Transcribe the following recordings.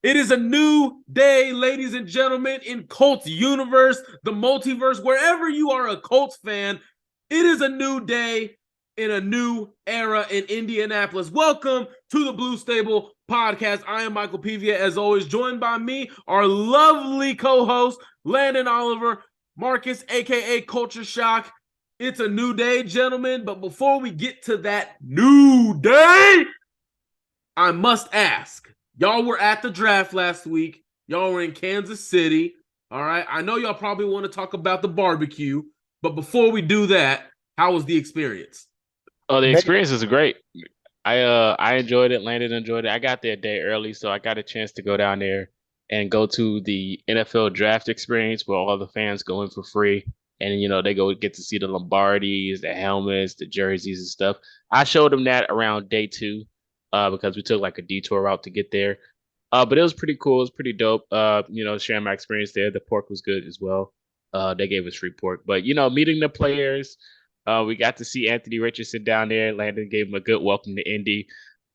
It is a new day, ladies and gentlemen, in Colts universe, the multiverse, wherever you are a Colts fan. It is a new day in a new era in Indianapolis. Welcome to the Blue Stable podcast. I am Michael Pevia, as always, joined by me, our lovely co-host, Landon Oliver, Marcus, aka Culture Shock. It's a new day, gentlemen, but before we get to that new day, I must ask. Y'all were at the draft last week. Y'all were in Kansas City. All right. I know y'all probably want to talk about the barbecue, but before we do that, how was the experience? Oh, the Amazing. experience is great. I enjoyed it. Landon enjoyed it. I got there a day early, so I got a chance to go down there and go to the NFL draft experience where all the fans go in for free. And they go get to see the Lombardis, the helmets, the jerseys and stuff. I showed them that around day two, because we took like a detour route to get there. But it was pretty cool. It was pretty dope. Sharing my experience there. The pork was good as well. They gave us free pork. But meeting the players, we got to see Anthony Richardson down there. Landon gave him a good welcome to Indy.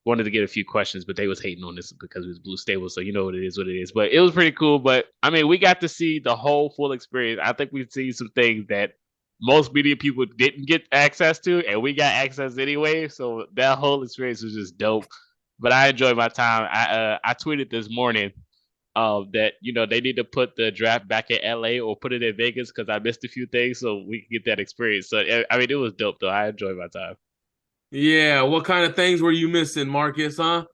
Wanted to get a few questions, but they was hating on this because it was Blue Stable, so you know what it is. But it was pretty cool. But I mean, we got to see the whole full experience. I think we've seen some things that most media people didn't get access to, and we got access anyway. So that whole experience was just dope. But I enjoyed my time. I tweeted this morning that they need to put the draft back in LA or put it in Vegas because I missed a few things so we can get that experience. So I mean, it was dope though. I enjoyed my time. Yeah, what kind of things were you missing, Marcus, huh?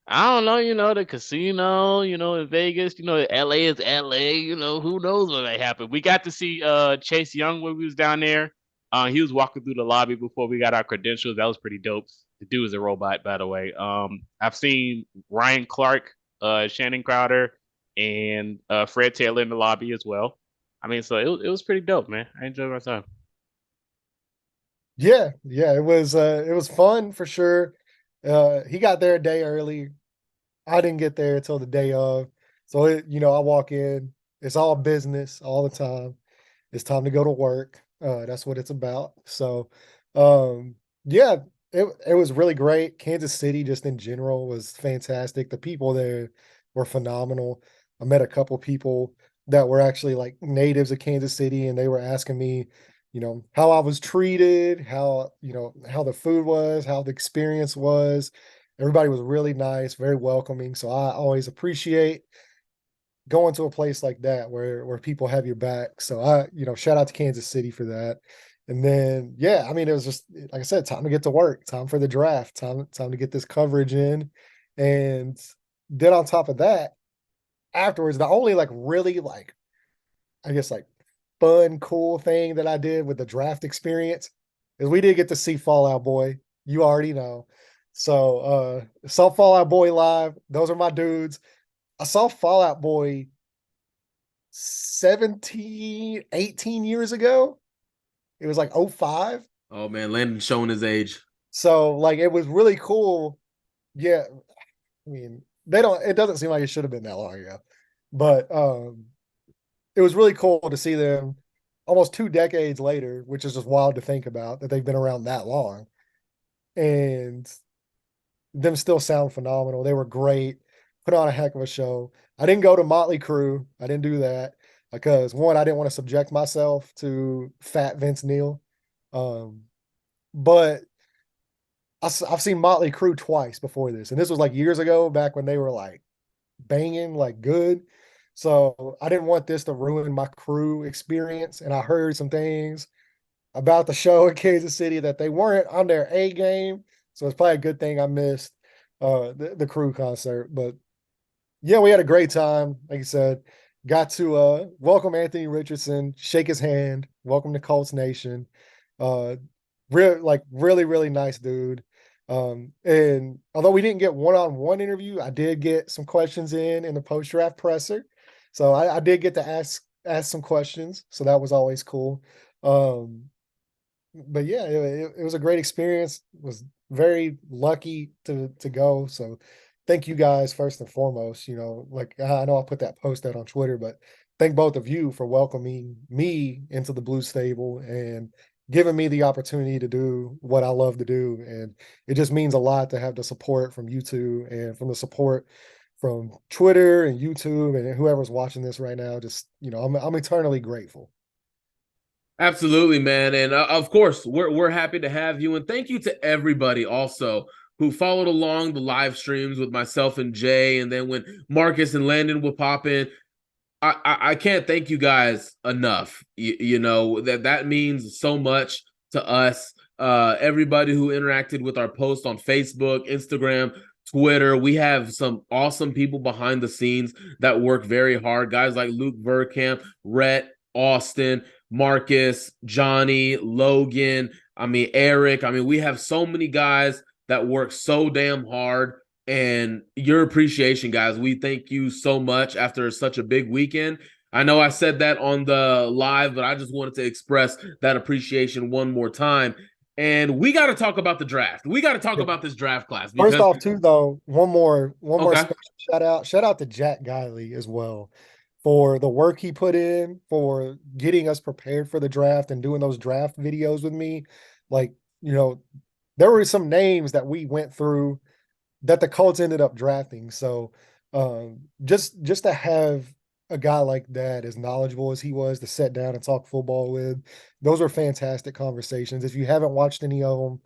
I don't know, the casino, in Vegas, LA is LA, who knows what may happen. We got to see Chase Young when we was down there. He was walking through the lobby before we got our credentials. That was pretty dope. The dude is a robot, by the way. I've seen Ryan Clark, Shannon Crowder, and Fred Taylor in the lobby as well. I mean, so it was pretty dope, man. I enjoyed my time. Yeah, it was fun for sure. He got there a day early. I didn't get there until the day of. So I walk in, it's all business all the time. It's time to go to work. That's what it's about. So yeah, it was really great. Kansas City just in general was fantastic. The people there were phenomenal. I met a couple people that were actually like natives of Kansas City, and they were asking me, how I was treated, how the food was, how the experience was. Everybody was really nice, very welcoming. So I always appreciate going to a place like that where people have your back. So shout out to Kansas City for that. And then yeah, I mean, it was just like I said, time to get to work, time for the draft, time to get this coverage in. And then on top of that, afterwards, the only like really like I guess like fun, cool thing that I did with the draft experience is we did get to see Fallout Boy. You already know. So saw Fallout Boy live. Those are my dudes. I saw Fallout Boy 17, 18 years ago. It was like '05. Oh man, Landon showing his age. So like it was really cool. Yeah, I mean, it doesn't seem like it should have been that long ago. But it was really cool to see them almost 2 decades later, which is just wild to think about that they've been around that long. And them still sound phenomenal. They were great, put on a heck of a show. I didn't go to Motley Crue. I didn't do that because one, I didn't want to subject myself to fat Vince Neil. Um, but I've seen Motley Crue twice before this, and this was like years ago, back when they were like banging, like good. So I didn't want this to ruin my Crew experience, and I heard some things about the show in Kansas City that they weren't on their A game. So it's probably a good thing I missed the Crew concert. But yeah, we had a great time. Like you said, got to welcome Anthony Richardson, shake his hand, welcome to Colts Nation. Uh, really, really nice dude. And although we didn't get one-on-one interview, I did get some questions in the post-draft presser. So I did get to ask some questions. So that was always cool. But yeah, it was a great experience. Was very lucky to go. So thank you guys first and foremost. Like I know I put that post out on Twitter, but thank both of you for welcoming me into the Blue Stable and giving me the opportunity to do what I love to do. And it just means a lot to have the support from you two and from the support from Twitter and YouTube and whoever's watching this right now. Just, I'm eternally grateful. Absolutely, man. And of course, we're happy to have you. And thank you to everybody also who followed along the live streams with myself and Jay. And then when Marcus and Landon would pop in, I can't thank you guys enough. That means so much to us. Everybody who interacted with our post on Facebook, Instagram, Twitter. We have some awesome people behind the scenes that work very hard. Guys like Luke Verkamp, Rhett, Austin, Marcus, Johnny, Logan. Eric. We have so many guys that work so damn hard. And your appreciation, guys. We thank you so much after such a big weekend. I know I said that on the live, but I just wanted to express that appreciation one more time. And we got to talk about the draft. We got to talk about this draft class. First off, too, though, one more Okay. special shout out. Shout out to Jack Guiley as well for the work he put in, for getting us prepared for the draft and doing those draft videos with me. There were some names that we went through that the Colts ended up drafting. So just to have a guy like that, as knowledgeable as he was, to sit down and talk football with, those were fantastic conversations. If you haven't watched any of them,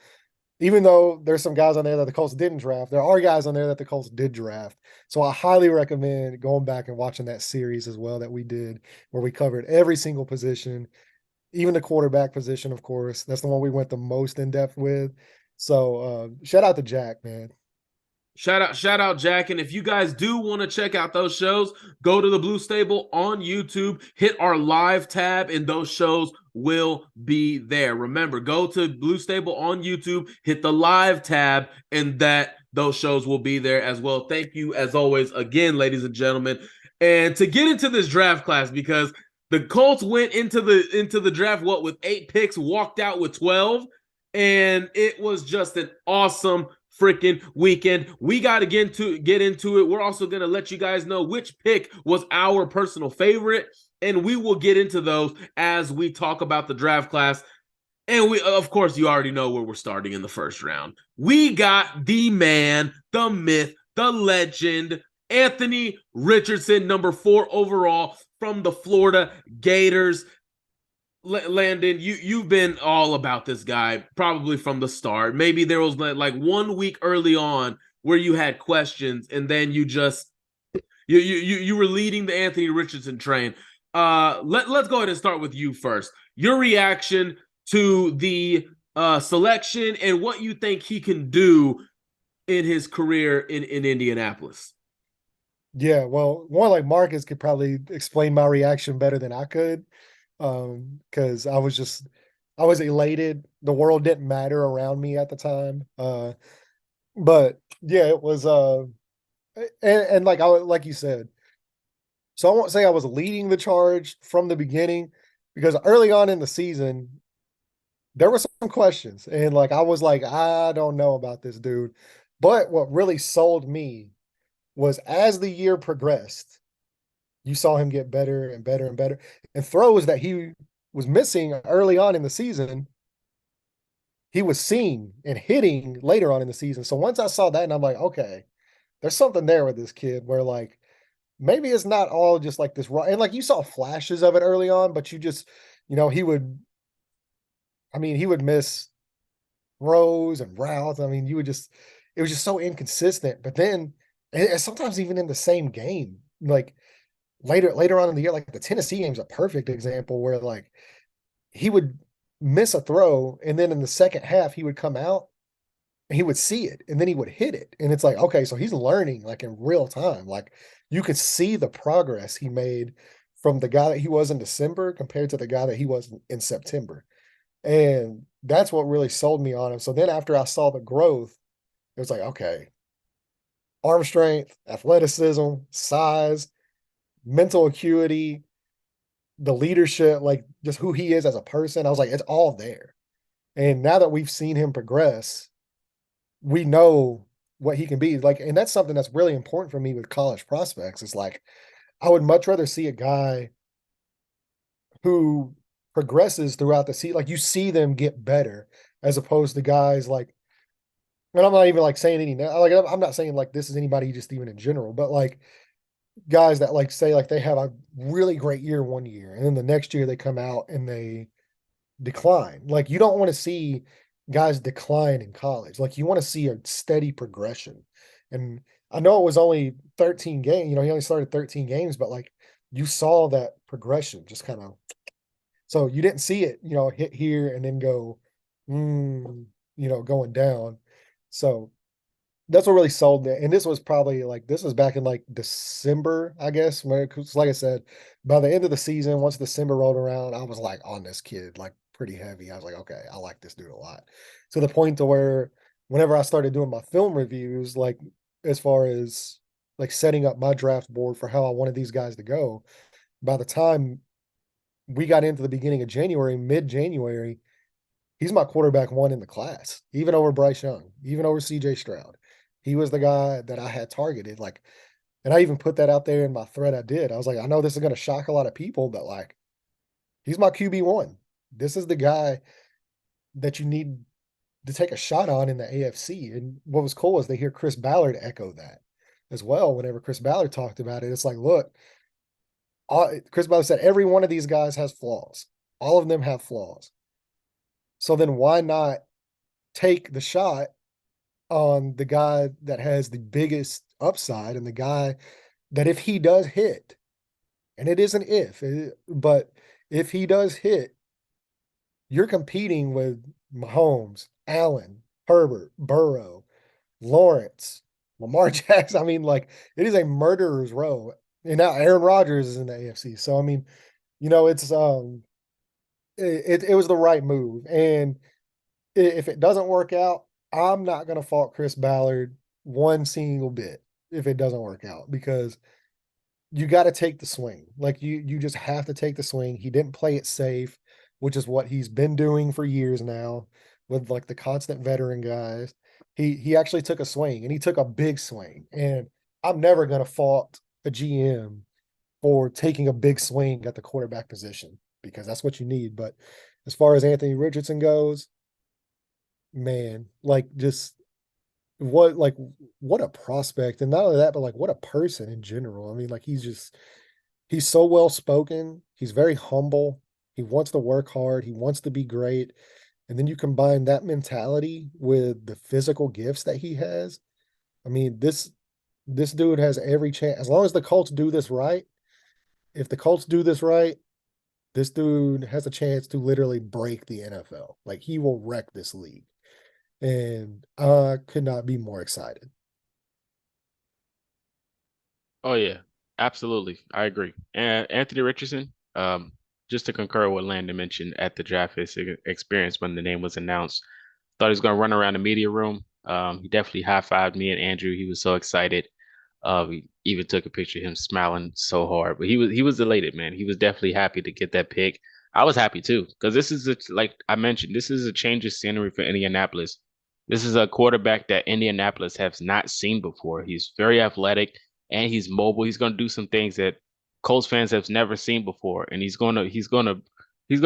even though there's some guys on there that the Colts didn't draft, there are guys on there that the Colts did draft. So I highly recommend going back and watching that series as well that we did, where we covered every single position, even the quarterback position, of course. That's the one we went the most in depth with. So shout out to Jack, man. Shout out, Jack. And if you guys do want to check out those shows, go to the Blue Stable on YouTube, hit our live tab, and those shows will be there. Remember, go to Blue Stable on YouTube, hit the live tab, and those shows will be there as well. Thank you, as always, again, ladies and gentlemen. And to get into this draft class, because the Colts went into the draft, with 8 picks, walked out with 12, and it was just an awesome freaking weekend. We got to get into it. We're also going to let you guys know which pick was our personal favorite, and we will get into those as we talk about the draft class. And we, of course, you already know where we're starting in the first round. We got the man, the myth, the legend, Anthony Richardson, number 4 overall from the Florida Gators. Landon, you've been all about this guy probably from the start. Maybe there was like 1 week early on where you had questions, and then you were leading the Anthony Richardson train. Let's go ahead and start with you first. Your reaction to the selection and what you think he can do in his career in Indianapolis. Yeah, well, more like Marcus could probably explain my reaction better than I could. Because I was elated. The world didn't matter around me at the time. But yeah, it was and like you said. So I won't say I was leading the charge from the beginning, because early on in the season there were some questions, and I was like, I don't know about this dude. But what really sold me was, as the year progressed, you saw him get better and better and better. And throws that he was missing early on in the season, he was seeing and hitting later on in the season. So once I saw that, and I'm like, okay, there's something there with this kid, where maybe it's not all just like this. And you saw flashes of it early on, but you just, he would miss throws and routes. It was just so inconsistent. But then, and sometimes even in the same game, later on in the year, the Tennessee game is a perfect example, where he would miss a throw, and then in the second half he would come out and he would see it, and then he would hit it. And it's okay, so he's learning in real time. You could see the progress he made from the guy that he was in December compared to the guy that he was in September. And that's what really sold me on him. So then after I saw the growth, it was okay, arm strength, athleticism, size, mental acuity, the leadership, just who he is as a person. I was it's all there. And now that we've seen him progress, we know what he can be. And that's something that's really important for me with college prospects. It's I would much rather see a guy who progresses throughout the season. You see them get better, as opposed to guys and I'm not even like saying any now. Like I'm not saying like this is anybody just even in general, but like guys that like say like they have a really great year one year, and then the next year they come out and they decline. Like you don't want to see guys decline in college. Like you want to see a steady progression. And I know it was only 13 games, he only started 13 games, but like you saw that progression just kind of, so you didn't see it, hit here and then go, going down. So that's what really sold it. And this was probably like this was back in like December, I guess. Cause like I said, by the end of the season, once December rolled around, I was like on this kid like pretty heavy. I was like, okay, I like this dude a lot. To the point to where whenever I started doing my film reviews, like as far as like setting up my draft board for how I wanted these guys to go, by the time we got into the beginning of January, mid-January, he's my quarterback one in the class, even over Bryce Young, even over CJ Stroud. He was the guy that I had targeted. Like, and I even put that out there in my thread I did. I was like, I know this is going to shock a lot of people, but like, he's my QB1. This is the guy that you need to take a shot on in the AFC. And what was cool is they hear Chris Ballard echo that as well. Whenever Chris Ballard talked about it, it's like, look, Chris Ballard said every one of these guys has flaws. All of them have flaws. So then why not take the shot on the guy that has the biggest upside and the guy that if he does hit, and it isn't but if he does hit, you're competing with Mahomes, Allen, Herbert, Burrow, Lawrence, Lamar Jackson. I mean, like it is a murderer's row. And now Aaron Rodgers is in the AFC. So I mean, it's it was the right move. And if it doesn't work out, I'm not going to fault Chris Ballard one single bit if it doesn't work out, because you got to take the swing. Like you just have to take the swing. He didn't play it safe, which is what he's been doing for years now with like the constant veteran guys. He actually took a swing, and he took a big swing. And I'm never going to fault a GM for taking a big swing at the quarterback position, because that's what you need. But as far as Anthony Richardson goes, man, like just what a prospect. And not only that, but like what a person in general. I mean, like he's so well spoken, he's very humble, he wants to work hard, he wants to be great. And then you combine that mentality with the physical gifts that he has. I mean, this dude has every chance, as long as the Colts do this right. If the Colts do this right, this dude has a chance to literally break the NFL. Like he will wreck this league. And I could not be more excited. Oh yeah, absolutely. I agree. And Anthony Richardson, just to concur what Landon mentioned at the draft experience when the name was announced, thought he was gonna run around the media room. He definitely high-fived me and Andrew. He was so excited. We even took a picture of him smiling so hard. But he was elated, man. He was definitely happy to get that pick. I was happy too, because this is like I mentioned, this is a change of scenery for Indianapolis. This is a quarterback that Indianapolis has not seen before. He's very athletic and he's mobile. He's going to do some things that Colts fans have never seen before, and he's gonna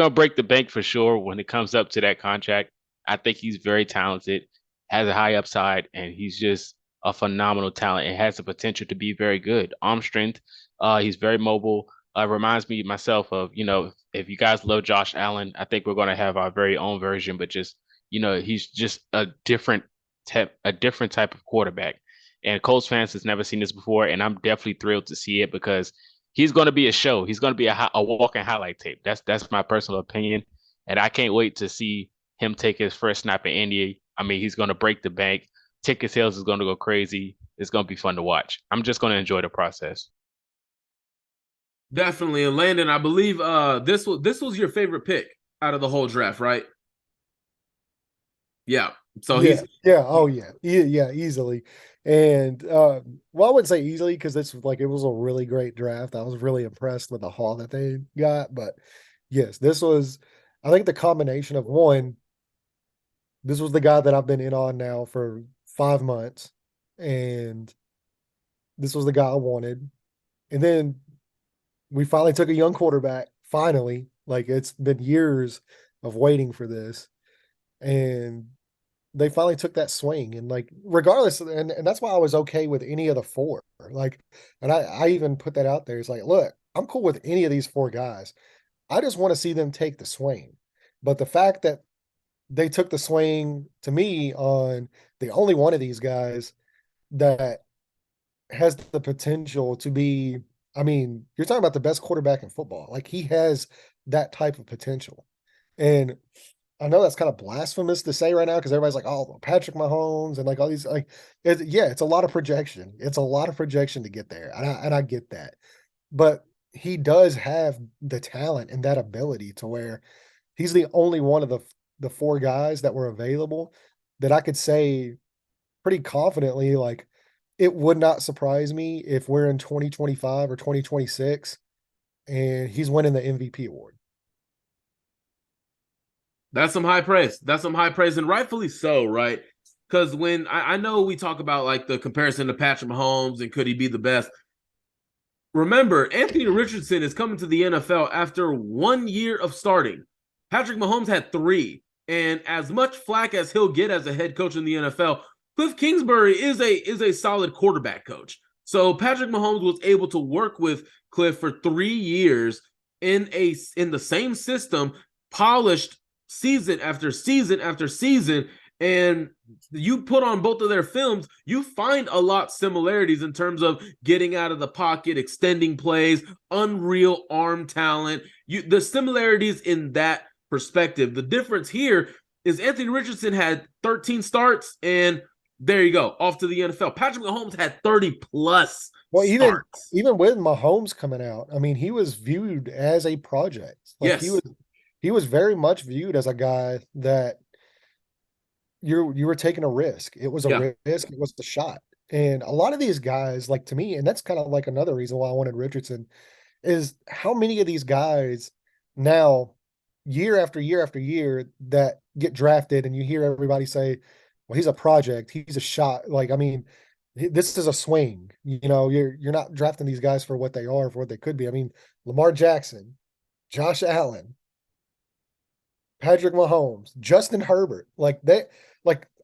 break the bank for sure when it comes up to that contract. I think he's very talented, has a high upside, and he's just a phenomenal talent and has the potential to be very good. Arm strength, he's very mobile. Reminds me myself of, if you guys love Josh Allen, I think we're going to have our very own version, but just, he's just a different type of quarterback. And Colts fans has never seen this before, and I'm definitely thrilled to see it because he's going to be a show. He's going to be a walking highlight tape. That's my personal opinion, and I can't wait to see him take his first snap in Indy. I mean, he's going to break the bank. Ticket sales is going to go crazy. It's going to be fun to watch. I'm just going to enjoy the process. Definitely. And Landon, I believe this was your favorite pick out of the whole draft, right? Yeah. So Yeah, he's yeah, oh yeah, easily. And well, I wouldn't say easily, because this was like it was a really great draft. I was really impressed with the haul that they got. But yes, this was, I think, the combination of one, this was the guy that I've been in on now for 5 months, and this was the guy I wanted. And then we finally took a young quarterback. Finally, like it's been years of waiting for this, and they finally took that swing. And like, regardless, and that's why I was okay with any of the four. Like, and I even put that out there. It's like, look, I'm cool with any of these four guys. I just want to see them take the swing. But the fact that they took the swing to me on the only one of these guys that has the potential to be, I mean, you're talking about the best quarterback in football. Like, he has that type of potential. And I know that's kind of blasphemous to say right now because everybody's like, oh, Patrick Mahomes and like all these, like, yeah, it's a lot of projection. It's a lot of projection to get there. And I get that. But he does have the talent and that ability to where he's the only one of the four guys that were available that I could say pretty confidently, like, it would not surprise me if we're in 2025 or 2026 and he's winning the MVP award. That's some high praise. That's some high praise, and rightfully so, right? Because when I know we talk about like the comparison to Patrick Mahomes and could he be the best? Remember, Anthony Richardson is coming to the NFL after 1 year of starting. Patrick Mahomes had 3. And as much flack as he'll get as a head coach in the NFL, Cliff Kingsbury is a solid quarterback coach. So Patrick Mahomes was able to work with Cliff for 3 years in the same system, polished season after season after season. And you put on both of their films, you find a lot similarities in terms of getting out of the pocket, extending plays, unreal arm talent. The similarities in that perspective. The difference here is Anthony Richardson had 13 starts, and there you go, off to the NFL. Patrick Mahomes had 30 plus starts. Even with Mahomes coming out, I mean, he was viewed as a project. Like, yes. he was very much viewed as a guy that you were taking a risk. It was a risk. It was the shot. And a lot of these guys, like, to me, and that's kind of like another reason why I wanted Richardson, is how many of these guys now, year after year after year, that get drafted and you hear everybody say, well, he's a project, he's a shot. Like, I mean, this is a swing. You know, you're not drafting these guys for what they are, for what they could be. I mean, Lamar Jackson, Josh Allen, Patrick Mahomes, Justin Herbert, like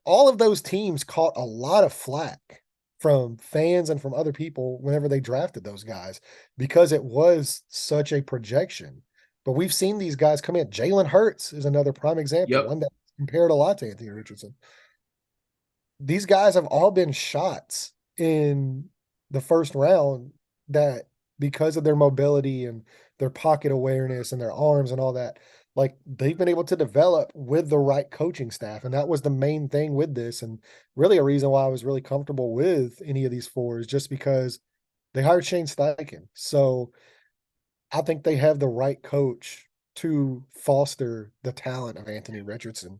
all of those teams caught a lot of flack from fans and from other people whenever they drafted those guys because it was such a projection. But we've seen these guys come in. Jalen Hurts is another prime example, one that compared a lot to Anthony Richardson. These guys have all been shots in the first round that, because of their mobility and their pocket awareness and their arms and all that, like, they've been able to develop with the right coaching staff. And that was the main thing with this. And really a reason why I was really comfortable with any of these four is just because they hired Shane Steichen. So I think they have the right coach to foster the talent of Anthony Richardson.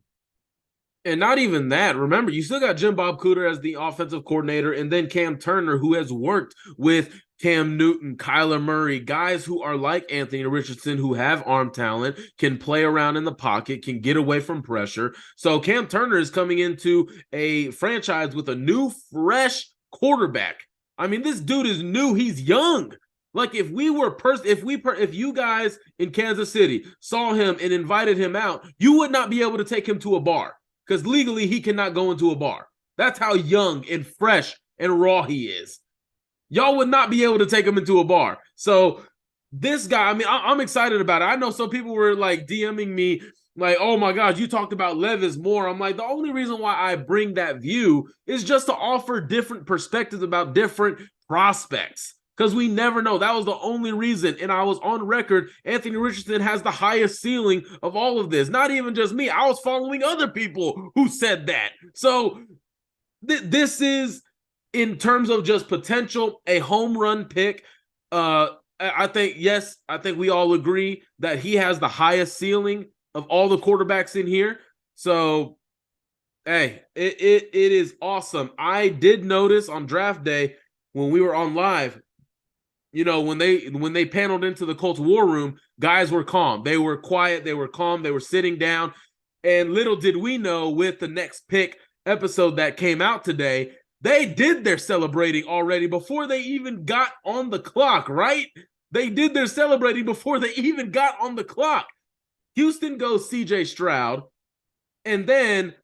And not even that. Remember, you still got Jim Bob Cooter as the offensive coordinator, and then Cam Turner, who has worked with Cam Newton, Kyler Murray, guys who are like Anthony Richardson, who have arm talent, can play around in the pocket, can get away from pressure. So Cam Turner is coming into a franchise with a new, fresh quarterback. I mean, this dude is new. He's young. Like, if you guys in Kansas City saw him and invited him out, you would not be able to take him to a bar because legally he cannot go into a bar. That's how young and fresh and raw he is. Y'all would not be able to take him into a bar. So this guy, I mean, I'm excited about it. I know some people were like DMing me like, oh my gosh, you talked about Levis more. I'm like, the only reason why I bring that view is just to offer different perspectives about different prospects. Because we never know. That was the only reason. And I was on record. Anthony Richardson has the highest ceiling of all of this. Not even just me. I was following other people who said that. So this is, in terms of just potential, a home run pick. I think we all agree that he has the highest ceiling of all the quarterbacks in here. So, hey, it is awesome. I did notice on draft day when we were on live, you know, when they paneled into the Colts war room, guys were calm. They were quiet. They were calm. They were sitting down. And little did we know, with the next pick episode that came out today, they did their celebrating already before they even got on the clock, right? They did their celebrating before they even got on the clock. Houston goes CJ Stroud. And then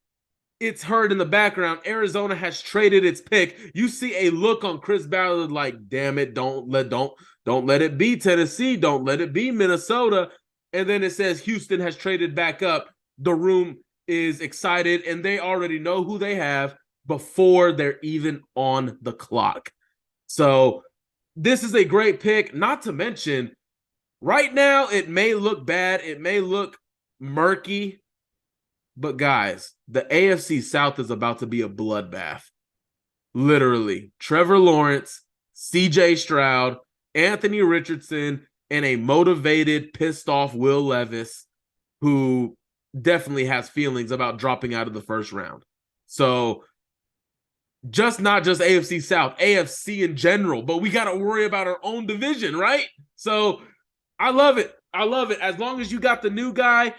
it's heard in the background. Arizona has traded its pick. You see a look on Chris Ballard like, damn it, don't let it be Tennessee. Don't let it be Minnesota. And then it says Houston has traded back up. The room is excited, and they already know who they have before they're even on the clock. So this is a great pick, not to mention right now it may look bad, it may look murky, but guys, the AFC South is about to be a bloodbath. Literally. Trevor Lawrence, CJ Stroud, Anthony Richardson, and a motivated, pissed off Will Levis, who definitely has feelings about dropping out of the first round. So not just AFC South, AFC in general, but we got to worry about our own division, right? So I love it. I love it. As long as you got the new guy,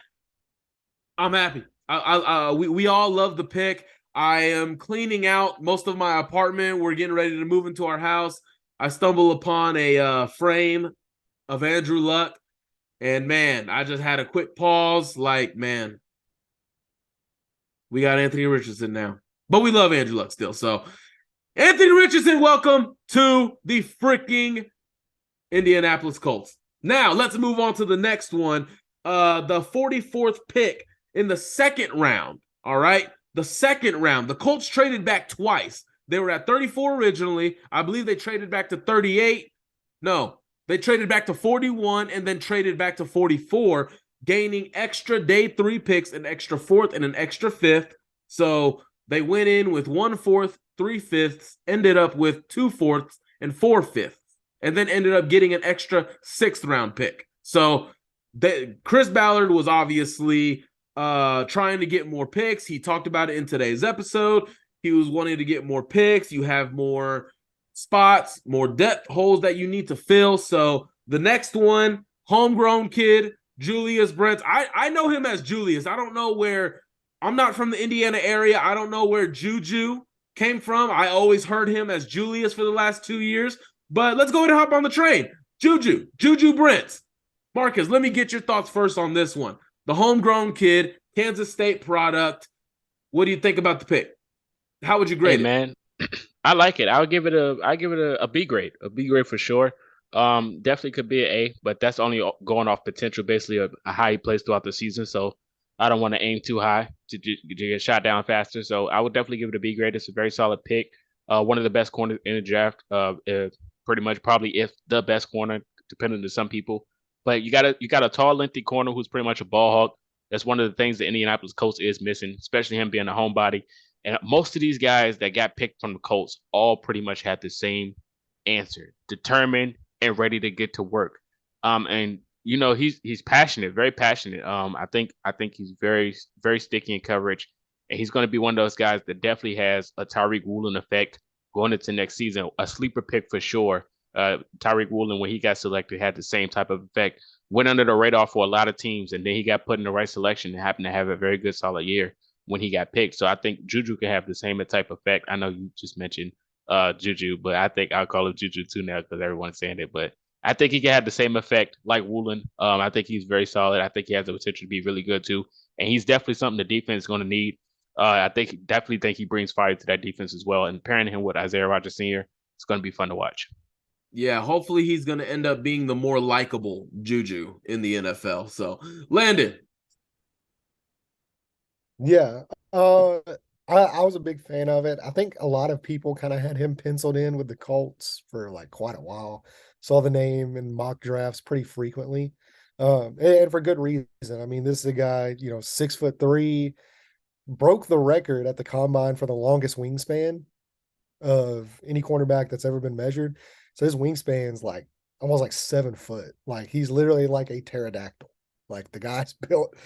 I'm happy. We all love the pick. I am cleaning out most of my apartment. We're getting ready to move into our house. I stumble upon a frame of Andrew Luck, and man, I just had a quick pause. Like, man, we got Anthony Richardson now, but we love Andrew Luck still. So, Anthony Richardson, welcome to the freaking Indianapolis Colts. Now, let's move on to the next one. The 44th pick in the second round. All right. The second round. The Colts traded back twice. They were at 34 originally. I believe they traded back to 38. No, they traded back to 41 and then traded back to 44, gaining extra day 3 picks, an extra 4th and an extra 5th. So they went in with 1/4, 3/5, ended up with 2/4 and 4/5, and then ended up getting an extra 6th round pick. So Chris Ballard was obviously trying to get more picks. He talked about it in today's episode. He was wanting to get more picks. You have more spots, more depth holes that you need to fill. So the next one, homegrown kid, Julius Brents. I know him as Julius. I don't know where, I'm not from the Indiana area. I don't know where Juju came from. I always heard him as Julius for the last 2 years. But let's go ahead and hop on the train. Juju Brents. Marcus, let me get your thoughts first on this one. The homegrown kid, Kansas State product. What do you think about the pick? How would you grade it? Man, I like it. I give it a B grade. A B grade for sure. Definitely could be an A, but that's only going off potential, basically a how he plays throughout the season. So I don't want to aim too high to get shot down faster. So I would definitely give it a B grade. It's a very solid pick. One of the best corners in the draft. Pretty much probably if the best corner, depending to some people. But you got a tall, lengthy corner who's pretty much a ball hawk. That's one of the things the Indianapolis Colts is missing, especially him being a homebody. And most of these guys that got picked from the Colts all pretty much had the same answer: determined and ready to get to work. And he's passionate, very passionate. I think he's very, very sticky in coverage, and he's going to be one of those guys that definitely has a Tyreek Woolen effect going into next season. A sleeper pick for sure. Tyreek Woolen, when he got selected, had the same type of effect. Went under the radar for a lot of teams, and then he got put in the right selection and happened to have a very good, solid year when he got picked. So I think Juju can have the same type of effect. I know you just mentioned Juju, but I think I'll call him Juju too now because everyone's saying it. But I think he can have the same effect like Woolen. I think he's very solid. I think he has the potential to be really good too. And he's definitely something the defense is going to need. I definitely think he brings fire to that defense as well. And pairing him with Isaiah Rodgers Sr., it's going to be fun to watch. Yeah, hopefully he's going to end up being the more likable Juju in the NFL. So, Landon. Yeah. I was a big fan of it. I think a lot of people kind of had him penciled in with the Colts for like quite a while. Saw the name in mock drafts pretty frequently. And for good reason. I mean, this is a guy, 6'3", broke the record at the combine for the longest wingspan of any cornerback that's ever been measured. So his wingspan's like almost like 7 foot. Like he's literally like a pterodactyl. Like the guy's built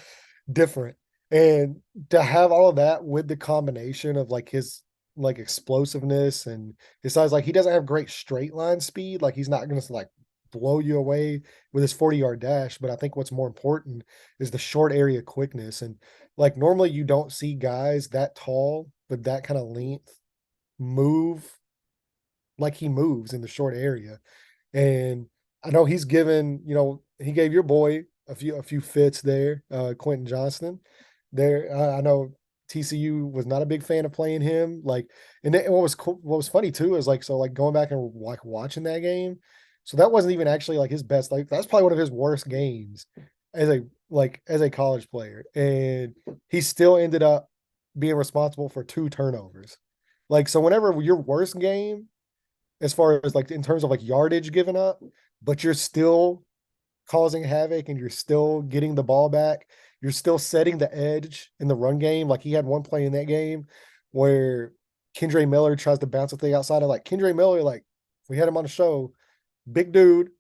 different. And to have all of that with the combination of like his like explosiveness and his size, like he doesn't have great straight line speed. Like he's not going to like blow you away with his 40-yard dash. But I think what's more important is the short area quickness. And like normally you don't see guys that tall with that kind of length move like he moves in the short area. And I know he's given, he gave your boy a few fits there, Quentin Johnston. There, I know TCU was not a big fan of playing him. Like, and then what was cool, what was funny too is like, so like going back and like watching that game. So that wasn't even actually like his best. Like that's probably one of his worst games as a college player, and he still ended up being responsible for 2 turnovers. Like, so whenever your worst game, as far as like in terms of like yardage given up, but you're still causing havoc and you're still getting the ball back. You're still setting the edge in the run game. Like he had one play in that game where Kendre Miller tries to bounce a thing outside of like Kendre Miller, like we had him on the show, big dude,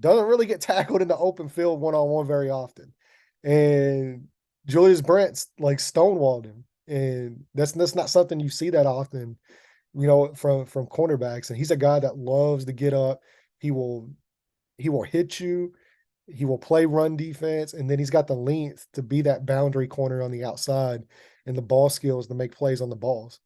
doesn't really get tackled in the open field one-on-one very often. And Julius Brents like stonewalled him. And that's not something you see that often, from cornerbacks. And he's a guy that loves to get up. He will hit you. He will play run defense, and then he's got the length to be that boundary corner on the outside and the ball skills to make plays on the balls.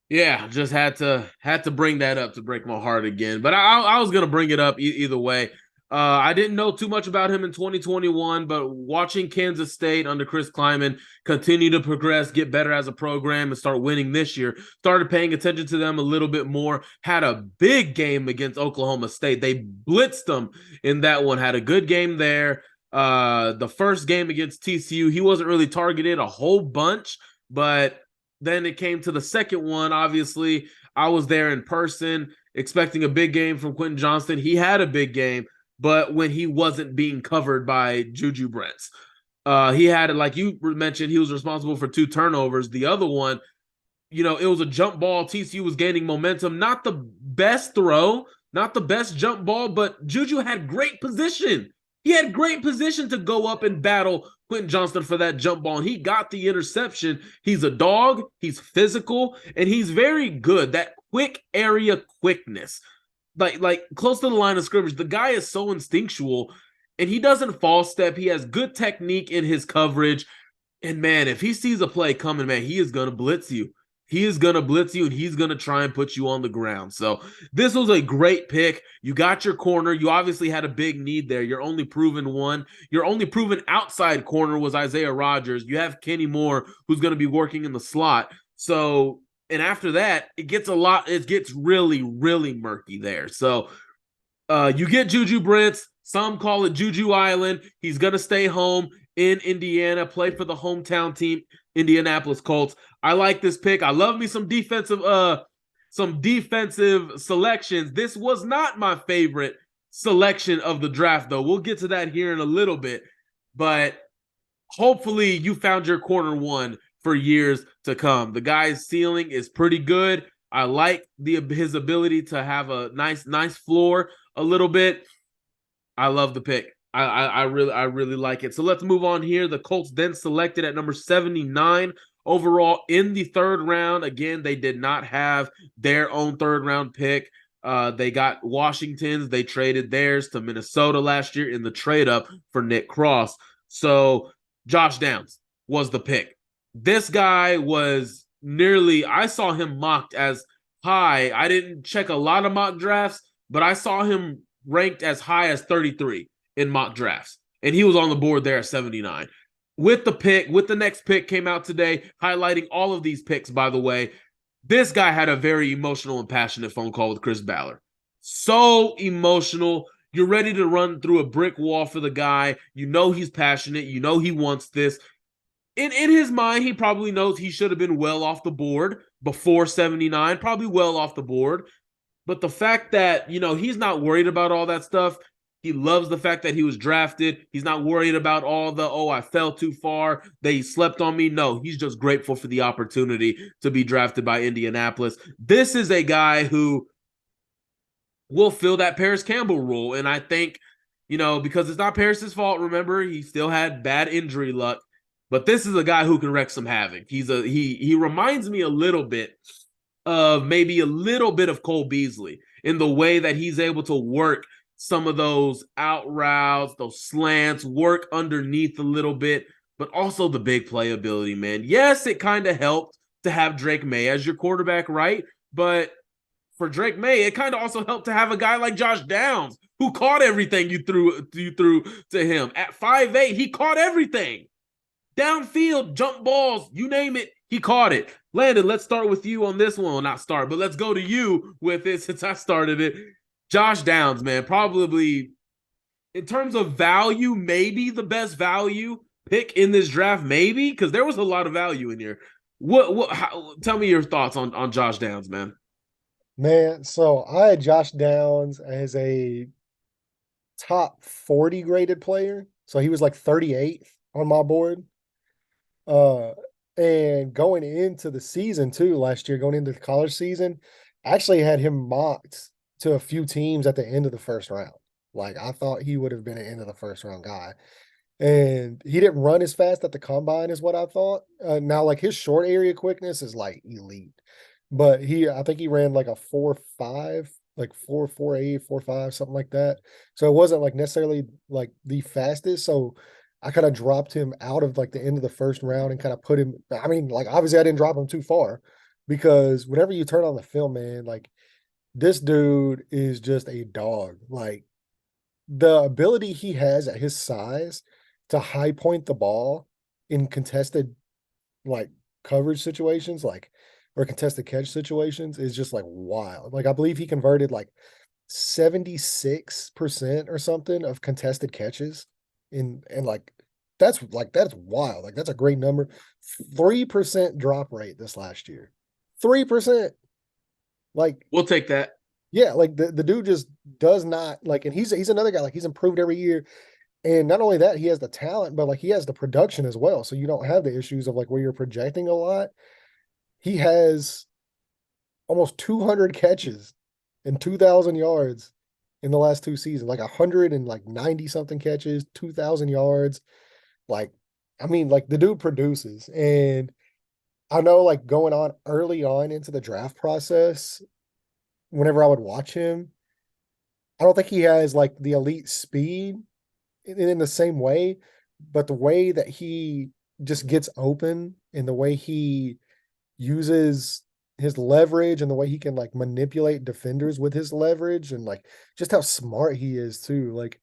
Yeah, just had to bring that up to break my heart again. But I was gonna bring it up either way. I didn't know too much about him in 2021, but watching Kansas State under Chris Kleiman continue to progress, get better as a program, and start winning this year, started paying attention to them a little bit more. Had a big game against Oklahoma State. They blitzed them in that one. Had a good game there. The first game against TCU, he wasn't really targeted a whole bunch, but then it came to the second one. Obviously, I was there in person, expecting a big game from Quentin Johnston. He had a big game, but when he wasn't being covered by Juju Brents. He had, like you mentioned, he was responsible for 2 turnovers. The other one, it was a jump ball. TCU was gaining momentum. Not the best throw, not the best jump ball, but Juju had great position. He had great position to go up and battle Quentin Johnston for that jump ball, and he got the interception. He's a dog. He's physical, and he's very good. That quick area quickness, like close to the line of scrimmage. The guy is so instinctual, and he doesn't false step. He has good technique in his coverage. And man, if he sees a play coming, man, he is gonna blitz you. He is going to blitz you, and he's going to try and put you on the ground. So this was a great pick. You got your corner. You obviously had a big need there. Your only proven one. Your only proven outside corner was Isaiah Rodgers. You have Kenny Moore, who's going to be working in the slot. So, and after that, it gets really, really murky there. So you get Juju Brents. Some call it Juju Island. He's going to stay home in Indiana, play for the hometown team, Indianapolis Colts. I like this pick. I love me some defensive selections. This was not my favorite selection of the draft, though. We'll get to that here in a little bit. But hopefully you found your corner one for years to come. The guy's ceiling is pretty good. I like his ability to have a nice floor a little bit. I love the pick. I really like it. So let's move on here. The Colts then selected at number 79 overall in the 3rd round. Again, they did not have their own 3rd round pick. They got Washington's. They traded theirs to Minnesota last year in the trade up for Nick Cross. So Josh Downs was the pick. This guy was I saw him mocked as high. I didn't check a lot of mock drafts, but I saw him ranked as high as 33 in mock drafts. And he was on the board there at 79. With the next pick came out today, highlighting all of these picks, by the way. This guy had a very emotional and passionate phone call with Chris Ballard. So emotional. You're ready to run through a brick wall for the guy. You know he's passionate. You know he wants this. In his mind, he probably knows he should have been well off the board before 79, probably well off the board. But the fact that, he's not worried about all that stuff. He loves the fact that he was drafted. He's not worried about all the, I fell too far. They slept on me. No, he's just grateful for the opportunity to be drafted by Indianapolis. This is a guy who will fill that Paris Campbell role. And I think, because it's not Paris's fault, remember, he still had bad injury luck. But this is a guy who can wreak some havoc. He reminds me a little bit of maybe a little bit of Cole Beasley in the way that he's able to work some of those out routes, those slants, work underneath a little bit, but also the big playability, man. Yes, it kind of helped to have Drake May as your quarterback, right? But for Drake May, it kind of also helped to have a guy like Josh Downs who caught everything you threw to him. At 5'8", he caught everything. downfield, jump balls, you name it, he caught it. Landon, let's start with you on this one. Well, not start, but let's go to you with it since I started it. Josh Downs, man, probably in terms of value, maybe the best value pick in this draft, maybe because there was a lot of value in here. Tell me your thoughts on Josh Downs, man. Man, so I had Josh Downs as a top 40 graded player. So he was like 38th on my board. Uh, and going into the season too, last year, going into the college season, I actually had him mocked to a few teams at the end of the first round. Like I thought he would have been an end of the first round guy. And he didn't run as fast at the combine as what I thought. Now, like his short area quickness is like elite, but I think he ran like a 4.5, like 4.48, 4.5, something like that. So it wasn't like necessarily like the fastest. So I kind of dropped him out of like the end of the first round and kind of put him. I mean, like obviously I didn't drop him too far because whenever you turn on the film, man, like this dude is just a dog. Like the ability he has at his size to high point the ball in contested like coverage situations, like or contested catch situations is just like wild. Like I believe he converted like 76% or something of contested catches and that's wild. Like that's a great number. 3% drop rate this last year. 3%. Like We'll take that. yeah, like the dude just does not like, and he's another guy, like he's improved every year. And not only that, he has the talent, but like he has the production as well. So you don't have the issues of like where you're projecting a lot. He has almost 200 catches and 2,000 yards in the last two seasons, like 190 something catches, 2,000 yards. Like, I mean, like the dude produces. And I know like going on early on into the draft process, whenever I would watch him, I don't think he has like the elite speed in the same way, but the way that he just gets open and the way he uses his leverage and the way he can like manipulate defenders with his leverage and like just how smart he is too. Like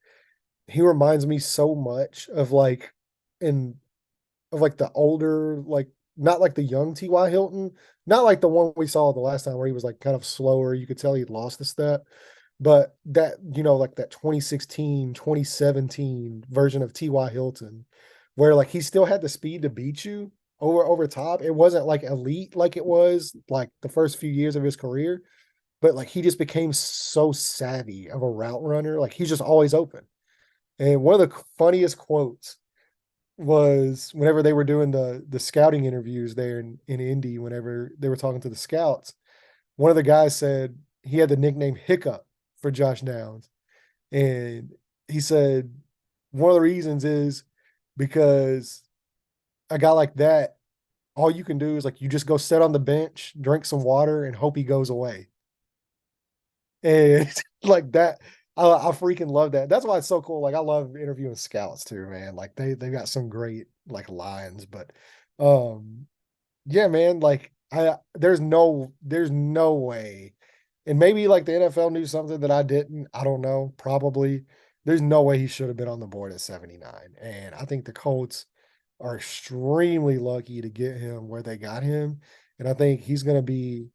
he reminds me so much of like in of like the older, like not like the young T.Y. Hilton, not like the one we saw the last time where he was like kind of slower. You could tell he'd lost a step. But that, like that 2016, 2017 version of T.Y. Hilton, where like he still had the speed to beat you over top. It wasn't like elite like it was like the first few years of his career, but like he just became so savvy of a route runner. Like he's just always open. And one of the funniest quotes was whenever they were doing the scouting interviews there in Indy, whenever they were talking to the scouts, one of the guys said he had the nickname Hiccup for Josh Downs. And he said one of the reasons is because a guy like that, all you can do is like you just go sit on the bench, drink some water, and hope he goes away. And like that, I freaking love that. That's why it's so cool. Like I love interviewing scouts too, man. Like they got some great like lines, but yeah, man, like there's no way. And maybe like the NFL knew something that I didn't. I don't know. Probably. There's no way he should have been on the board at 79. And I think the Colts are extremely lucky to get him where they got him. And I think he's going to be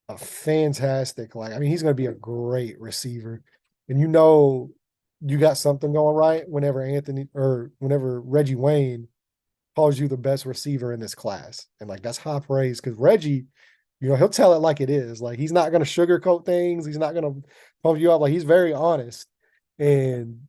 a fantastic, like, I mean, he's going to be a great receiver. And you got something going right whenever Reggie Wayne calls you the best receiver in this class. And like that's high praise because Reggie, he'll tell it like it is. Like he's not going to sugarcoat things. He's not going to pump you up. Like he's very honest. And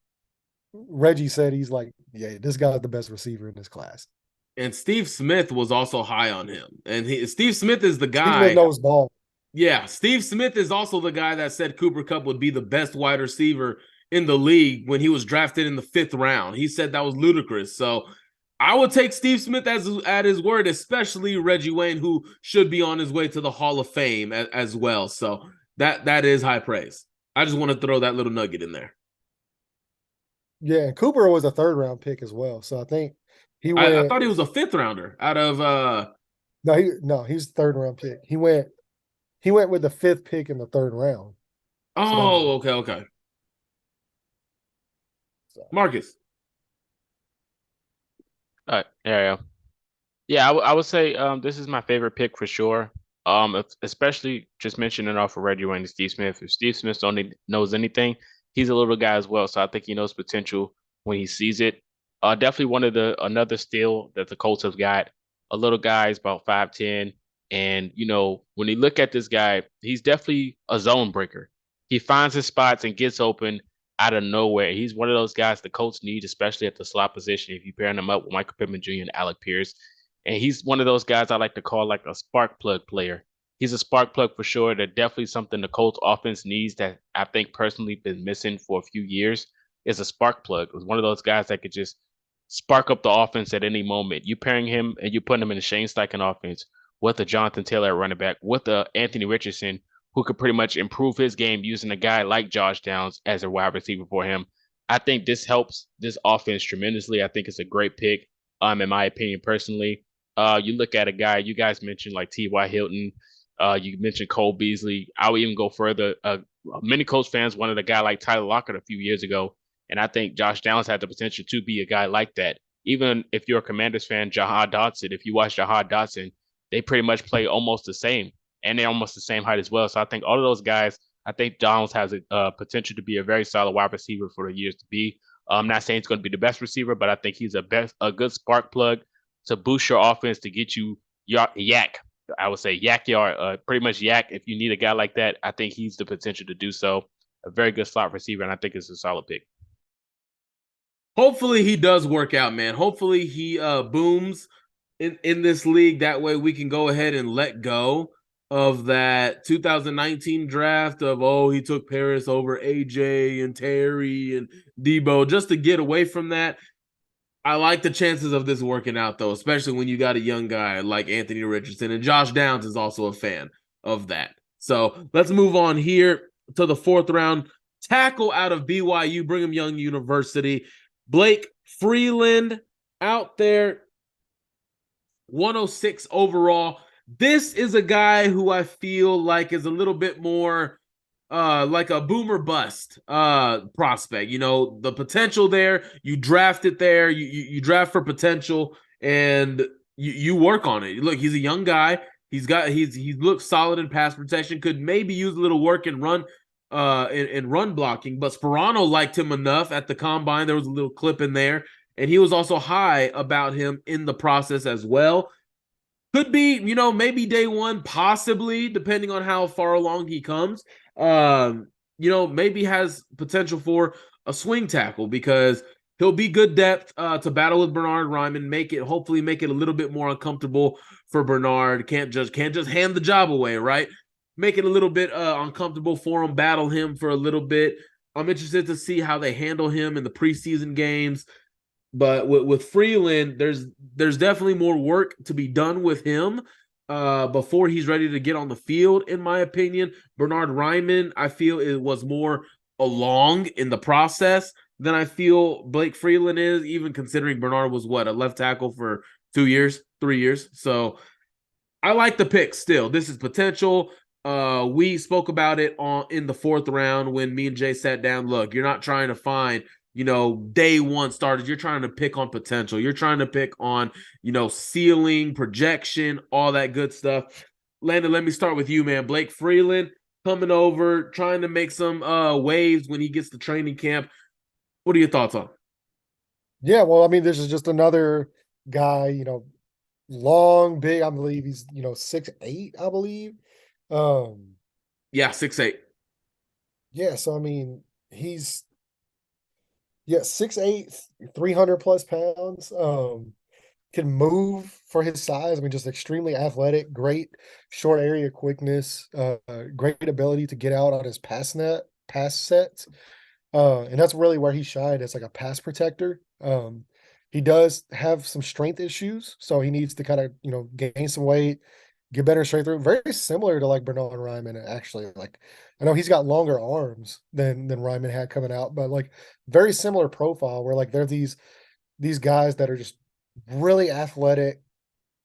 Reggie said he's like, yeah, this guy's the best receiver in this class. And Steve Smith was also high on him. And Steve Smith is the Steve Smith guy. knows ball. Yeah, Steve Smith is also the guy that said Cooper Kupp would be the best wide receiver in the league when he was drafted in the 5th round. He said that was ludicrous. So I would take Steve Smith at his word, especially Reggie Wayne, who should be on his way to the Hall of Fame as well. So that is high praise. I just want to throw that little nugget in there. Yeah, Cooper was a 3rd round pick as well. So I think I thought he was a 5th rounder out of he's 3rd round pick. He went with the 5th pick in the 3rd round. Oh, okay. So. Marcus. Yeah. Yeah, I would say this is my favorite pick for sure. Especially just mentioning off of Reggie Wayne and Steve Smith. If Steve Smith only knows anything, he's a little guy as well. So I think he knows potential when he sees it. Definitely one of the another steal that the Colts have got. A little guy is about 5'10", and when you look at this guy, he's definitely a zone breaker. He finds his spots and gets open out of nowhere. He's one of those guys the Colts need, especially at the slot position. If you pair him up with Michael Pittman Jr. and Alec Pierce. And he's one of those guys I like to call like a spark plug player. He's a spark plug for sure. That definitely something the Colts offense needs that I think personally been missing for a few years is a spark plug. It was one of those guys that could just spark up the offense at any moment. You pairing him and you putting him in a Shane Steichen offense with a Jonathan Taylor at running back, with a Anthony Richardson who could pretty much improve his game using a guy like Josh Downs as a wide receiver for him. I think this helps this offense tremendously. I think it's a great pick, in my opinion, personally. You look at a guy you guys mentioned like T.Y. Hilton. You mentioned Cole Beasley. I would even go further. Many Colts fans wanted a guy like Tyler Lockett a few years ago, and I think Josh Downs had the potential to be a guy like that. Even if you're a Commanders fan, Jahan Dotson, if you watch Jahan Dotson, they pretty much play almost the same, and they're almost the same height as well. So I think all of those guys, I think Downs has a potential to be a very solid wide receiver for the years to be. I'm not saying he's going to be the best receiver, but I think he's a good spark plug to boost your offense to get you yak. I would say yak yard, pretty much yak. If you need a guy like that, I think he's the potential to do so. A very good slot receiver, and I think it's a solid pick. Hopefully he does work out, man. Hopefully he booms in this league. That way we can go ahead and let go of that 2019 draft of he took Paris over AJ and Terry and Debo just to get away from that. I like the chances of this working out, though, especially when you got a young guy like Anthony Richardson, and Josh Downs is also a fan of that. So let's move on here to the fourth round. Tackle out of BYU, Brigham Young University, Blake Freeland out there, 106 overall. This is a guy who I feel like is a little bit more like a boomer bust prospect. The potential there, you draft it there, you draft for potential, and you work on it. Look, he's a young guy. He looks solid in pass protection, could maybe use a little work and run in run blocking, but Sperano liked him enough at the combine. There was a little clip in there, and he was also high about him in the process as well. Could be, maybe day one, possibly, depending on how far along he comes. Maybe has potential for a swing tackle because he'll be good depth to battle with Bernhard Raimann, hopefully make it a little bit more uncomfortable for Bernhard. Can't just hand the job away, right? Make it a little bit uncomfortable for him, battle him for a little bit. I'm interested to see how they handle him in the preseason games. But with Freeland, there's definitely more work to be done with him before he's ready to get on the field, in my opinion. Bernhard Raimann, I feel it was more along in the process than I feel Blake Freeland is, even considering Bernhard was a left tackle for 2 years, 3 years. So I like the pick still. This is potential. We spoke about it in the fourth round when me and Jay sat down. Look, you're not trying to find day one starters. You're trying to pick on potential. You're trying to pick on, ceiling, projection, all that good stuff. Landon, let me start with you, man. Blake Freeland coming over, trying to make some waves when he gets to training camp. What are your thoughts on? Yeah, well, I mean, this is just another guy, long, big. I believe he's 6'8", I believe. Yeah, 6'8". Yeah, so I mean, he's 6'8", 300 plus pounds. Can move for his size. I mean, just extremely athletic, great short area quickness, great ability to get out on his pass sets. And that's really where he shined as like a pass protector. He does have some strength issues, so he needs to kind of, gain some weight, get better straight through. Very similar to like Bernhard Raimann, actually. Like, I know he's got longer arms than Raimann had coming out, but like very similar profile where like they're these guys that are just really athletic,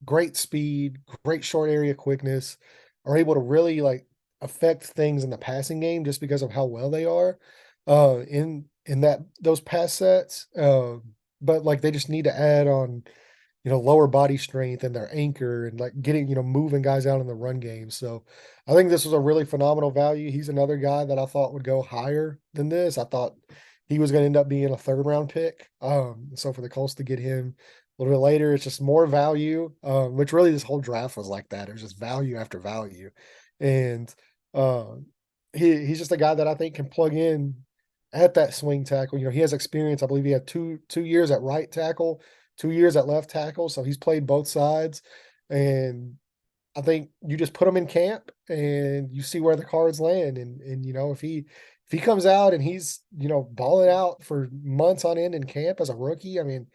great speed, great short area quickness, are able to really like affect things in the passing game just because of how well they are in those pass sets. But like they just need to add on lower body strength and their anchor and like getting, moving guys out in the run game. So I think this was a really phenomenal value. He's another guy that I thought would go higher than this. I thought he was going to end up being a 3rd-round pick. So for the Colts to get him a little bit later, it's just more value, which really this whole draft was like that. It was just value after value. And he's just a guy that I think can plug in at that swing tackle. He has experience. I believe he had two years at right tackle, 2 years at left tackle. So he's played both sides. And I think you just put him in camp and you see where the cards land. And if he comes out and he's, balling out for months on end in camp as a rookie, I mean,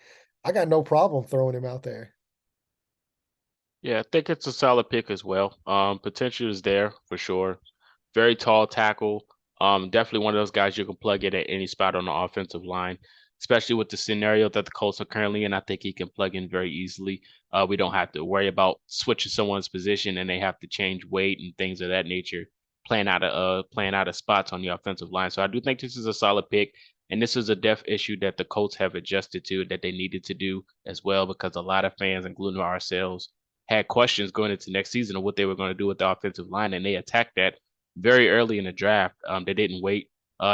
I got no problem throwing him out there. Yeah, I think it's a solid pick as well. Potential is there for sure. Very tall tackle. Definitely one of those guys you can plug in at any spot on the offensive line, especially with the scenario that the Colts are currently in. I think he can plug in very easily. We don't have to worry about switching someone's position and they have to change weight and things of that nature, playing out of spots on the offensive line. So I do think this is a solid pick. And this is a depth issue that the Colts have adjusted to, that they needed to do as well, because a lot of fans, including ourselves, had questions going into next season of what they were going to do with the offensive line, and they attacked that very early in the draft. They didn't wait.